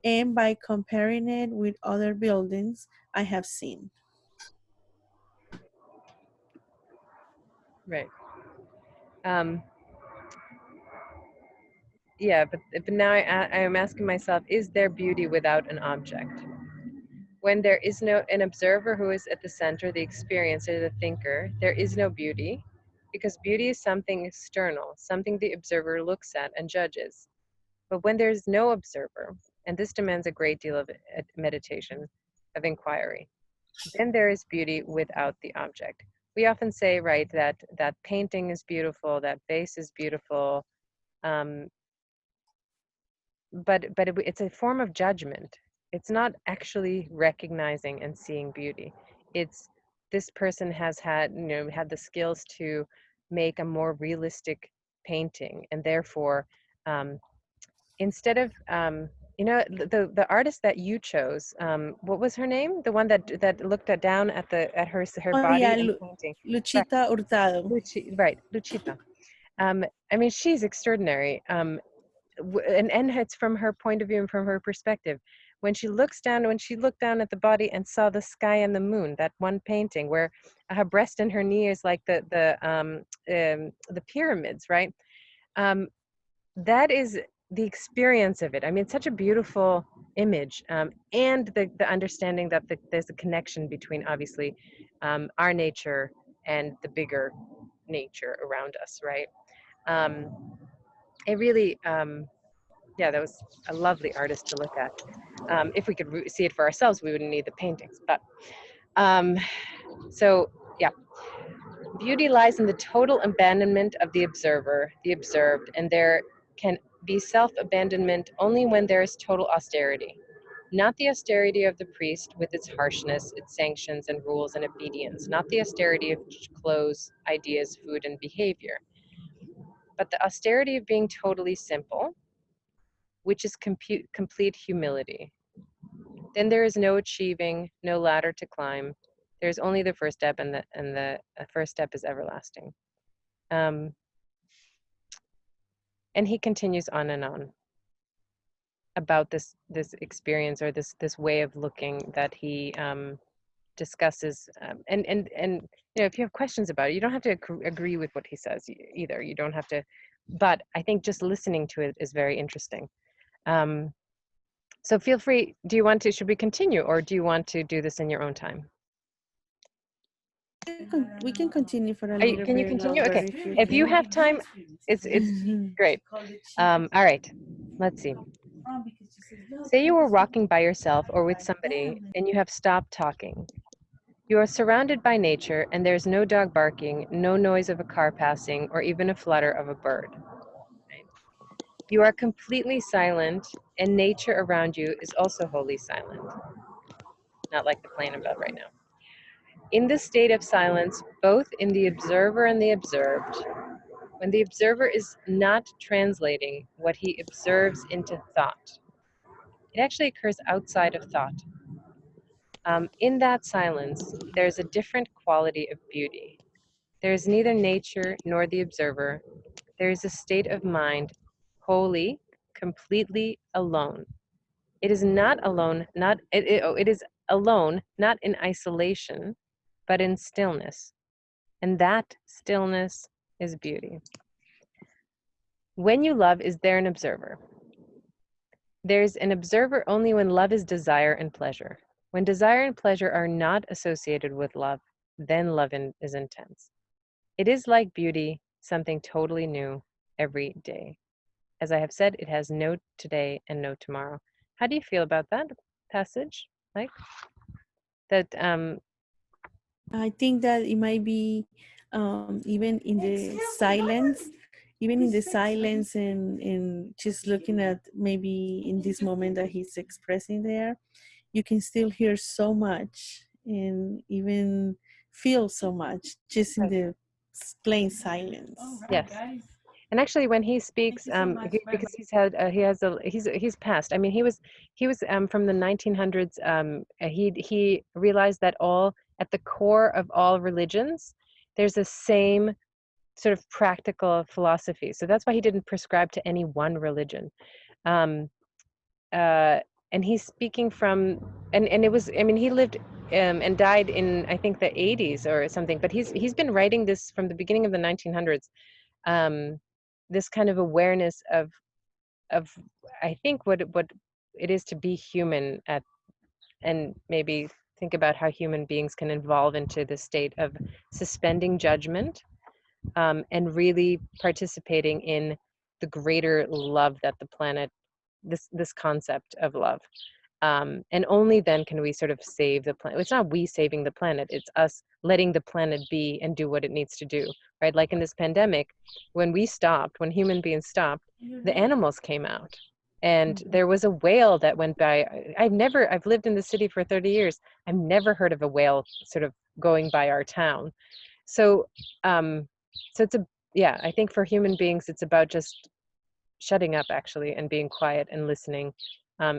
and by comparing it with other buildings I have seen. Right. Yeah, but now I am asking myself, is there beauty without an object? When there is an observer who is at the center, the experiencer, the thinker, there is no beauty, because beauty is something external, something the observer looks at and judges. But when there's no observer, and this demands a great deal of meditation, of inquiry, then there is beauty without the object. We often say, right, that painting is beautiful, that vase is beautiful, but it's a form of judgment. It's not actually recognizing and seeing beauty. It's this person has had the skills to make a more realistic painting, and therefore instead of the artist that you chose, what was her name, the one that looked down at her body and painting? Luchita Hurtado. Luchita. I mean, she's extraordinary, and it's from her point of view and from her perspective. When she looked down at the body and saw the sky and the moon, that one painting where her breast and her knee is like the pyramids, right? that is the experience of it. I mean, it's such a beautiful image, and the understanding that there's a connection between, obviously, our nature and the bigger nature around us, right? It really, yeah, that was a lovely artist to look at. If we could see it for ourselves, we wouldn't need the paintings. But so, yeah, beauty lies in the total abandonment of the observer, the observed, and there can be self-abandonment only when there is total austerity. Not the austerity of the priest with its harshness, its sanctions and rules and obedience, not the austerity of clothes, ideas, food, and behavior, but the austerity of being totally simple, which is complete humility. Then there is no achieving, no ladder to climb. There's only the first step, and the first step is everlasting. And he continues on and on about this experience, or this way of looking that he discusses. And you know, if you have questions about it, you don't have to agree with what he says either. You don't have to, but I think just listening to it is very interesting. So feel free. Do you want to? Should we continue, or do you want to do this in your own time? We can continue for a little bit. Can you continue? Okay. If you have time, it's great. All right. Let's see. Say you were walking by yourself or with somebody, and you have stopped talking. You are surrounded by nature, and there's no dog barking, no noise of a car passing, or even a flutter of a bird. You are completely silent, and nature around you is also wholly silent. Not like the plane above right now. In this state of silence, both in the observer and the observed, when the observer is not translating what he observes into thought, it actually occurs outside of thought. In that silence, there's a different quality of beauty. There is neither nature nor the observer. There is a state of mind, wholly, completely alone. It is not alone, it is alone, not in isolation, but in stillness. And that stillness is beauty. When you love, is there an observer? There's an observer only when love is desire and pleasure. When desire and pleasure are not associated with love, then love is intense. It is like beauty, something totally new every day. As I have said, it has no today and no tomorrow. How do you feel about that passage, Mike? That I think that it might be even in the silence, and just looking at maybe in this moment that he's expressing there, you can still hear so much and even feel so much just in the plain silence. Yes. And actually, when he speaks, because he's passed. I mean, he was from the 1900s. He realized that at the core of all religions, there's a same sort of practical philosophy. So that's why he didn't prescribe to any one religion. And he's speaking from, and it was, I mean, he lived and died in, I think, the 80s or something. But he's been writing this from the beginning of the 1900s. This kind of awareness of I think what it is to be human and maybe think about how human beings can evolve into the state of suspending judgment, and really participating in the greater love that the planet, this concept of love. And only then can we sort of save the planet. It's not we saving the planet, it's us letting the planet be and do what it needs to do, right? Like in this pandemic, when human beings stopped, the animals came out. And there was a whale that went by. I've lived in the city for 30 years. I've never heard of a whale sort of going by our town. So, so I think for human beings, it's about just shutting up actually and being quiet and listening,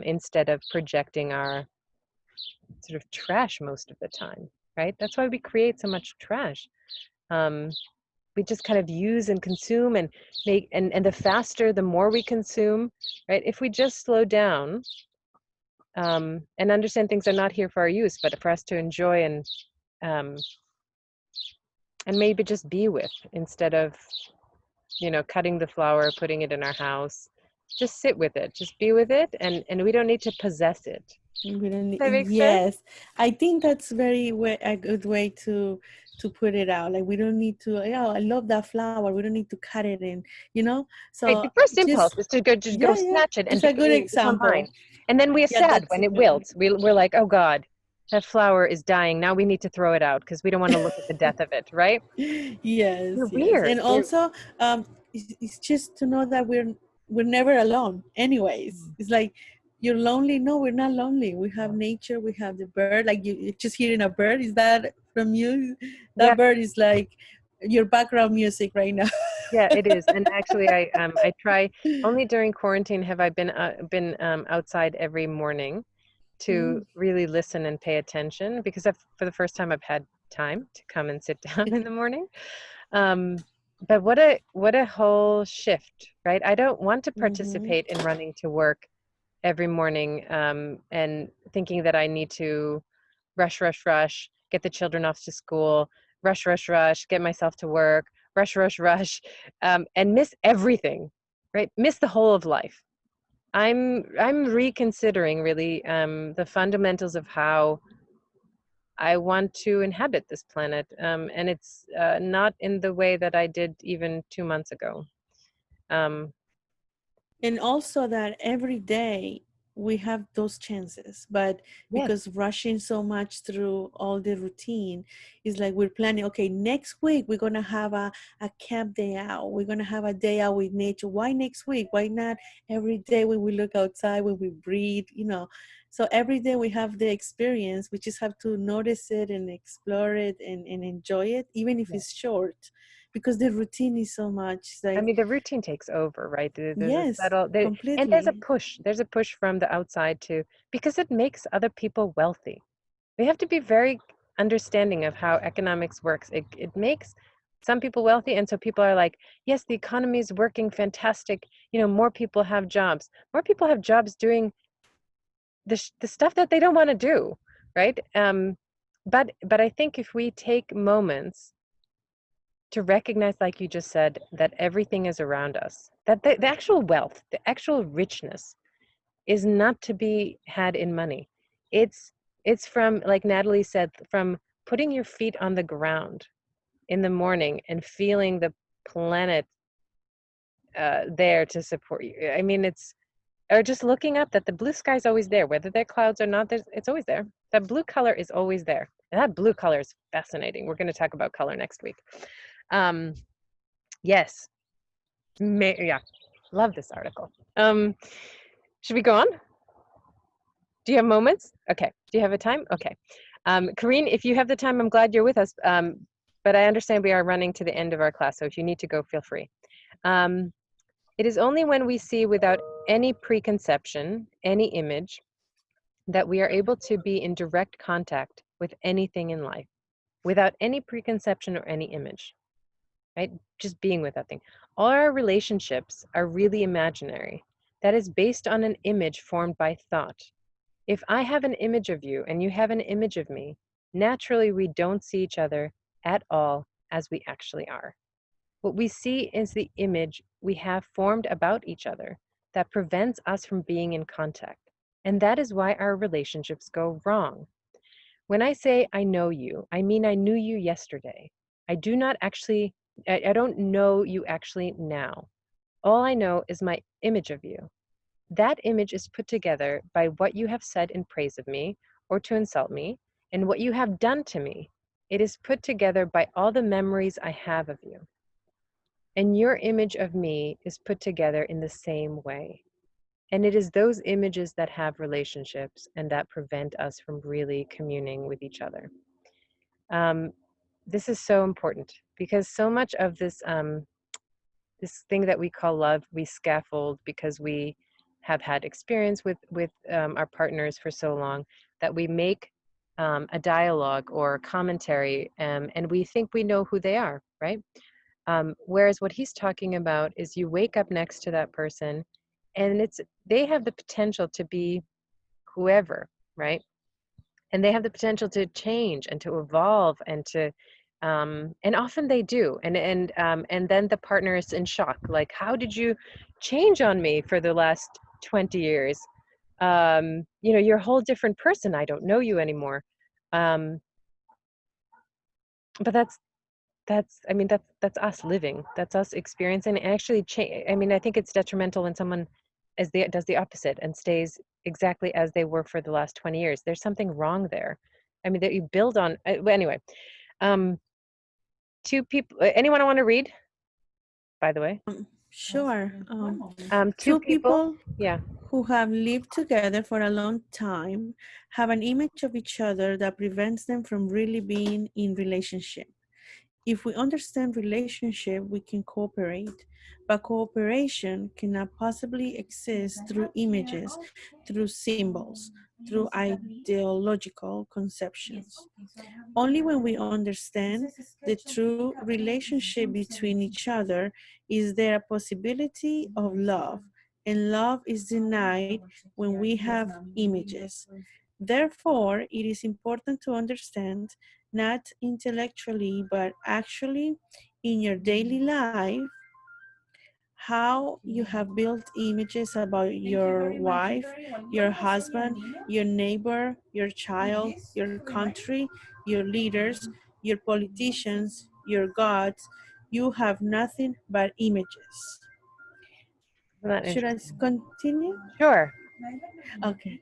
instead of projecting our sort of trash most of the time, right? That's why we create so much trash. We just kind of use and consume and make, and the faster, the more we consume, right? If we just slow down, and understand things are not here for our use, but for us to enjoy and maybe just be with, instead of you know, cutting the flower, putting it in our house. Just sit with it, just be with it, and we don't need to possess it. We don't Does that make sense? yes, I think that's a good way to put it out. Like we don't need to, yeah, I love that flower. We don't need to cut it in, you know? Right, So the first impulse just, is to go, just go yeah, yeah, snatch it and it's a good become mine. example. And then we are Yeah, sad that's when a it good one. wilts. We're like, oh God, that flower is dying. Now we need to throw it out because we don't want to look at the death of it, right? Yes, We're yes. weird. And also, it's just to know that we're never alone anyways. It's like, you're lonely. No, we're not lonely. We have nature, we have the bird. Like you just hearing a bird, is that from you? Yeah, That bird is like your background music right now. yeah, it is. And actually, I try only during quarantine have I been outside every morning to really listen and pay attention because for the first time I've had time to come and sit down in the morning. But what a whole shift, right? I don't want to participate in running to work every morning and thinking that I need to rush, rush, rush, get the children off to school, rush, rush, rush, get myself to work, rush, rush, rush, and miss everything, right? Miss the whole of life. I'm reconsidering really the fundamentals of how I want to inhabit this planet, and it's not in the way that I did even 2 months ago. And also that every day we have those chances, but Yes. because rushing so much through all the routine is like we're planning, okay, next week we're going to have a camp day out, we're going to have a day out with nature. Why next week? Why not every day when we look outside, when we breathe, you know? So every day we have the experience, we just have to notice it and explore it and enjoy it, even if it's short, because the routine is so much I like, mean, the routine takes over, right? There's a yes, subtle, and there's a completely. push. There's a push from the outside too, because it makes other people wealthy. We have to be very understanding of how economics works. It makes some people wealthy, and so people are like, yes, the economy is working fantastic. You know, more people have jobs. More people have jobs doing the stuff that they don't want to do, right? But I think if we take moments to recognize, like you just said, that everything is around us, that the actual wealth, the actual richness is not to be had in money. It's from, like Natalie said, from putting your feet on the ground in the morning and feeling the planet there to support you. I mean, or just looking up that the blue sky is always there, whether there are clouds or not, it's always there. That blue color is always there. And that blue color is fascinating. We're going to talk about color next week. Yes. Yeah. Love this article. Should we go on? Do you have moments? Okay. Do you have a time? Okay. Karine, if you have the time, I'm glad you're with us. But I understand we are running to the end of our class, so if you need to go, feel free. It is only when we see without any preconception, any image, that we are able to be in direct contact with anything in life, without any preconception or any image, right? Just being with that thing. All our relationships are really imaginary. That is based on an image formed by thought. If I have an image of you and you have an image of me, naturally we don't see each other at all as we actually are. What we see is the image we have formed about each other that prevents us from being in contact. And that is why our relationships go wrong. When I say I know you, I mean I knew you yesterday. I don't know you actually now. All I know is my image of you. That image is put together by what you have said in praise of me or to insult me, and what you have done to me. It is put together by all the memories I have of you. And your image of me is put together in the same way. And it is those images that have relationships and that prevent us from really communing with each other. This is so important because so much of this this thing that we call love, we scaffold because we have had experience with our partners for so long that we make a dialogue or a commentary, and we think we know who they are, right? Whereas what he's talking about is you wake up next to that person and they have the potential to be whoever, right? And they have the potential to change and to evolve and to And often they do, and then the partner is in shock, like, how did you change on me for the last 20 years? You know, you're a whole different person. I don't know you anymore. But I mean, that's us living. That's us experiencing. And actually, I mean, I think it's detrimental when someone does the opposite and stays exactly as they were for the last 20 years. There's something wrong there. I mean, that you build on. Well, anyway, two people. Anyone want to read? By the way, Sure. two Two people Yeah. who have lived together for a long time have an image of each other that prevents them from really being in relationship. If we understand relationship, we can cooperate, but cooperation cannot possibly exist through images, through symbols, through ideological conceptions. Only when we understand the true relationship between each other is there a possibility of love, and love is denied when we have images. Therefore, it is important to understand, not intellectually, but actually in your daily life, how you have built images about your wife, your husband, your neighbor, your child, your country, your leaders, your politicians, your gods. You have nothing but images. Should I continue? Sure. Okay.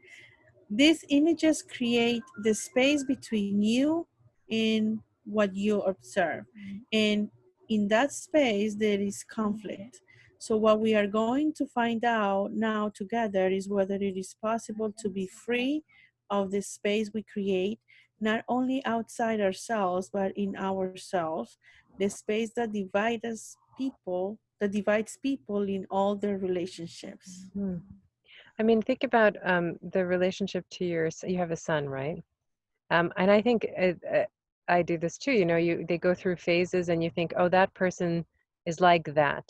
These images create the space between you and what you observe. And in that space, there is conflict. So what we are going to find out now together is whether it is possible to be free of the space we create, not only outside ourselves, but in ourselves, the space that divides people in all their relationships. Hmm. I mean, think about the relationship to you have a son, right? And I think I do this too. You know, they go through phases, and you think, oh, that person is like that.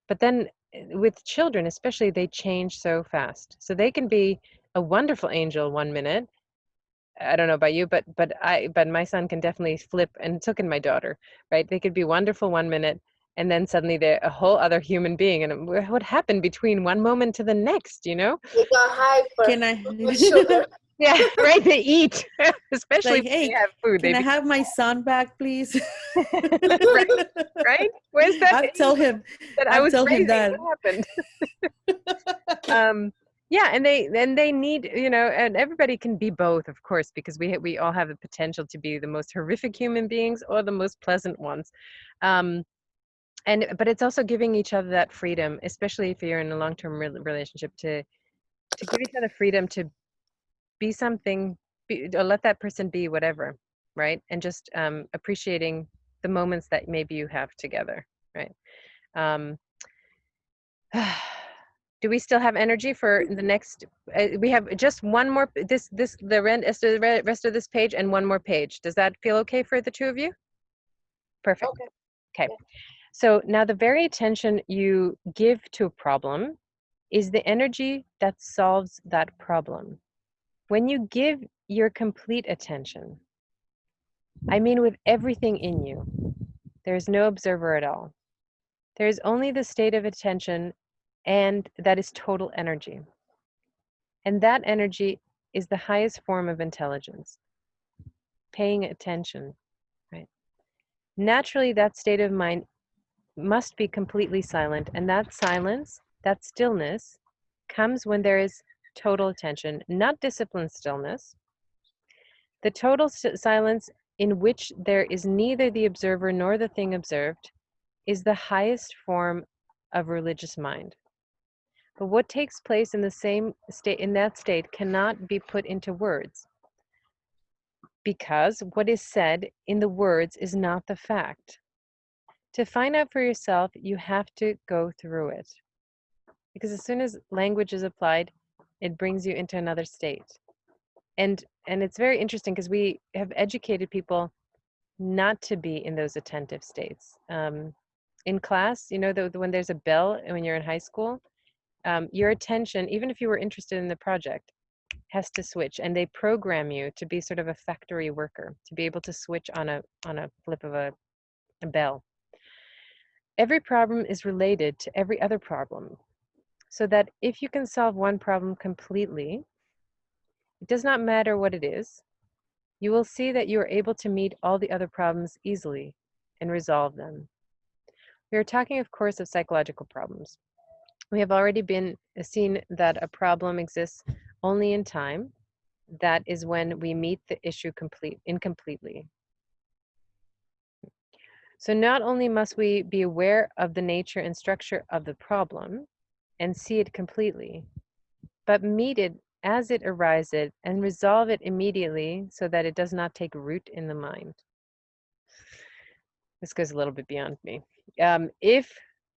But then with children, especially, they change so fast. So they can be a wonderful angel one minute. I don't know about you, but my son can definitely flip, and so can my daughter, right? They could be wonderful one minute, and then suddenly they're a whole other human being. And what happened between one moment to the next, you know? They got hyper. Can I? Sugar. Yeah, right. They eat, especially Like, when hey, they have food. can I have my son back, please? Right, right? Where's that? I'll tell him. That I I'll was tell him raising? that. What happened? Yeah, and they need, you know, and everybody can be both, of course, because we all have the potential to be the most horrific human beings or the most pleasant ones. But it's also giving each other that freedom, especially if you're in a long-term relationship, to give each other freedom to be something, or let that person be whatever, right? And just appreciating the moments that maybe you have together, right? Um, do we still have energy for the next? We have just one more. The rest of this page and one more page. Does that feel okay for the two of you? Perfect. Okay. So now the very attention you give to a problem is the energy that solves that problem. When you give your complete attention, I mean with everything in you, there's no observer at all. There is only the state of attention, and that is total energy. And that energy is the highest form of intelligence, paying attention, right? Naturally, that state of mind must be completely silent, and that silence, that stillness, comes when there is total attention, not disciplined stillness. The total silence in which there is neither the observer nor the thing observed is the highest form of religious mind. But what takes place in the same state, in that state, cannot be put into words, because what is said in the words is not the fact. To find out for yourself, you have to go through it, because as soon as language is applied, it brings you into another state. And it's very interesting, because we have educated people not to be in those attentive states. In class, you know, when there's a bell when you're in high school, your attention, even if you were interested in the project, has to switch, and they program you to be sort of a factory worker, to be able to switch on a flip of a bell. Every problem is related to every other problem, so that if you can solve one problem completely, it does not matter what it is, you will see that you are able to meet all the other problems easily and resolve them. We are talking, of course, of psychological problems. We have already seen that a problem exists only in time. That is when we meet the issue incompletely. So not only must we be aware of the nature and structure of the problem and see it completely, but meet it as it arises and resolve it immediately so that it does not take root in the mind. This goes a little bit beyond me. If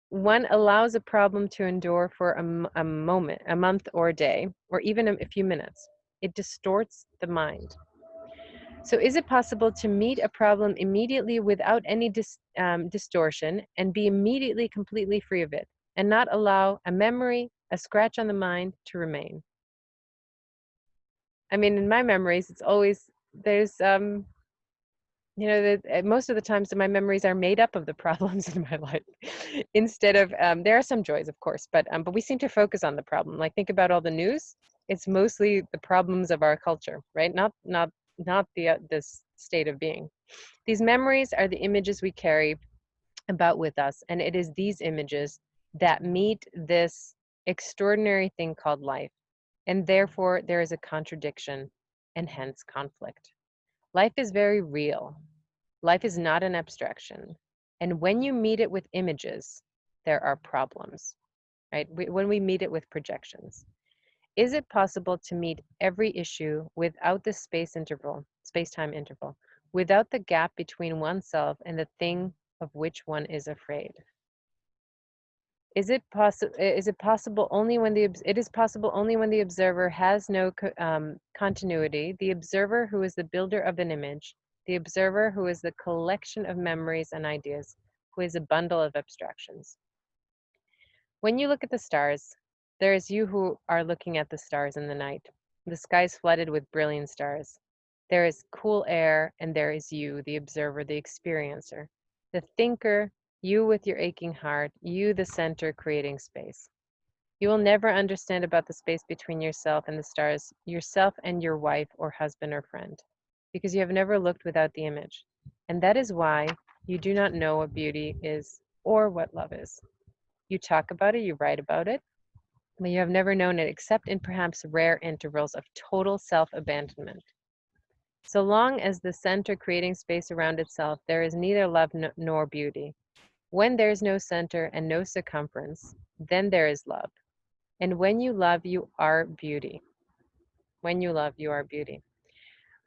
one allows a problem to endure for a moment, a month or a day, or even a few minutes, it distorts the mind. So is it possible to meet a problem immediately without any distortion and be immediately completely free of it and not allow a memory, a scratch on the mind to remain? I mean, in my memories, it's always, there's, you know, most of the times my memories are made up of the problems in my life instead of, there are some joys, of course, but we seem to focus on the problem. Like, think about all the news. It's mostly the problems of our culture, right? Not this state of being. These memories are the images we carry about with us, and it is these images that meet this extraordinary thing called life, and therefore there is a contradiction and hence conflict. Life is very real. Life is not an abstraction, and when you meet it with images, there are problems, right? When we meet it with projections. Is it possible to meet every issue without the space-time interval, without the gap between oneself and the thing of which one is afraid? Is it possible only when the observer has no continuity, the observer who is the builder of an image, the observer who is the collection of memories and ideas, who is a bundle of abstractions? When you look at the stars, there is you who are looking at the stars in the night. The sky is flooded with brilliant stars. There is cool air, and there is you, the observer, the experiencer, the thinker, you with your aching heart, you the center creating space. You will never understand about the space between yourself and the stars, yourself and your wife or husband or friend, because you have never looked without the image. And that is why you do not know what beauty is or what love is. You talk about it, you write about it, but you have never known it except in perhaps rare intervals of total self-abandonment. So long as the center creating space around itself, there is neither love nor beauty. When there is no center and no circumference, then there is love. And when you love, you are beauty. When you love, you are beauty.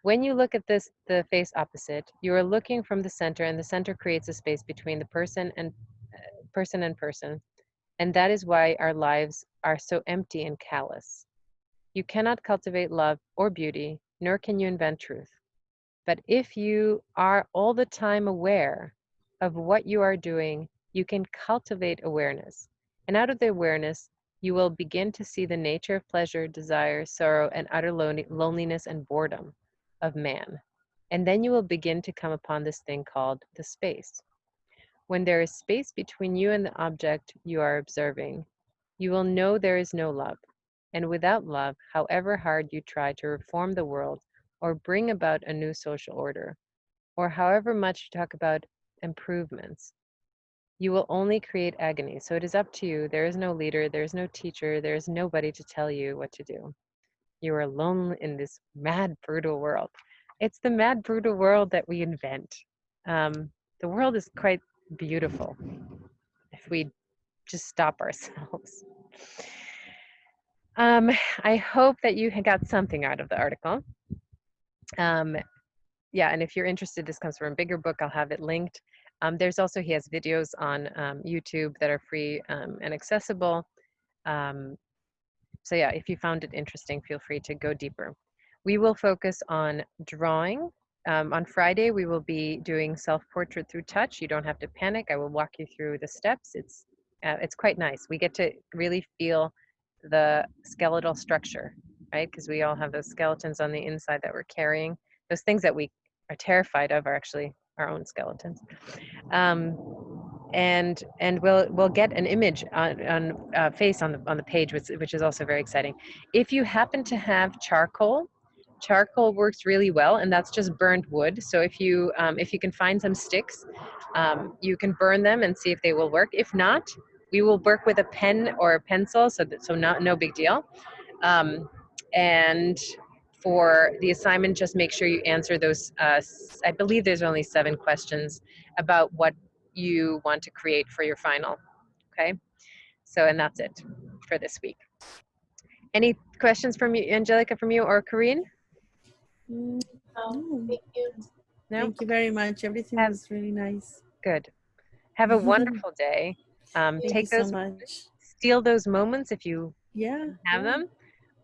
When you look at the face opposite, you are looking from the center, and the center creates a space between the person and person. And that is why our lives are so empty and callous. You cannot cultivate love or beauty, nor can you invent truth. But if you are all the time aware of what you are doing, you can cultivate awareness. And out of the awareness, you will begin to see the nature of pleasure, desire, sorrow, and utter loneliness and boredom of man. And then you will begin to come upon this thing called the space. When there is space between you and the object you are observing, you will know there is no love. And without love, however hard you try to reform the world or bring about a new social order, or however much you talk about improvements, you will only create agony. So it is up to you. There is no leader, there is no teacher, there is nobody to tell you what to do. You are alone in this mad, brutal world. It's the mad, brutal world that we invent. The world is quite beautiful if we just stop ourselves. I hope that you got something out of the article. Yeah, and if you're interested, this comes from a bigger book. I'll have it linked. There's also, he has videos on YouTube that are free and accessible. So yeah, if you found it interesting, feel free to go deeper. We will focus on drawing. On Friday, we will be doing self-portrait through touch. You don't have to panic. I will walk you through the steps. It's quite nice. We get to really feel the skeletal structure right? Because we all have those skeletons on the inside that we're carrying. Those things that we are terrified of are actually our own skeletons. And we'll get an image on face on the page, which is also very exciting. If you happen to have charcoal works really well, and that's just burned wood. So if you can find some sticks, you can burn them and see if they will work. If not, we will work with a pen or a pencil, so no big deal. And for the assignment, just make sure you answer those. I believe there's only 7 questions about what you want to create for your final. Okay, so and that's it for this week. Any questions from you, Angelica, from you or Corinne? No. Thank you. No? Thank you very much. Everything was really nice. Good. Have a wonderful day. Thank you Take so those, much. steal those moments if you have them,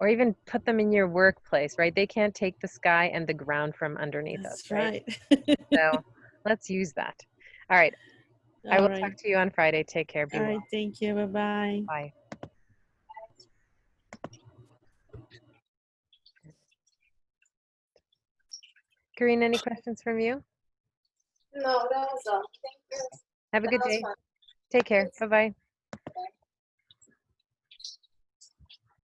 or even put them in your workplace, right? They can't take the sky and the ground from underneath us, That's right. So let's use that. All right. I will talk to you on Friday. Take care. Be All well. right. Thank you. Bye-bye. Bye. Corinne, any questions from you? No, that was all. Thank you. Have a good day. Take care. Bye-bye.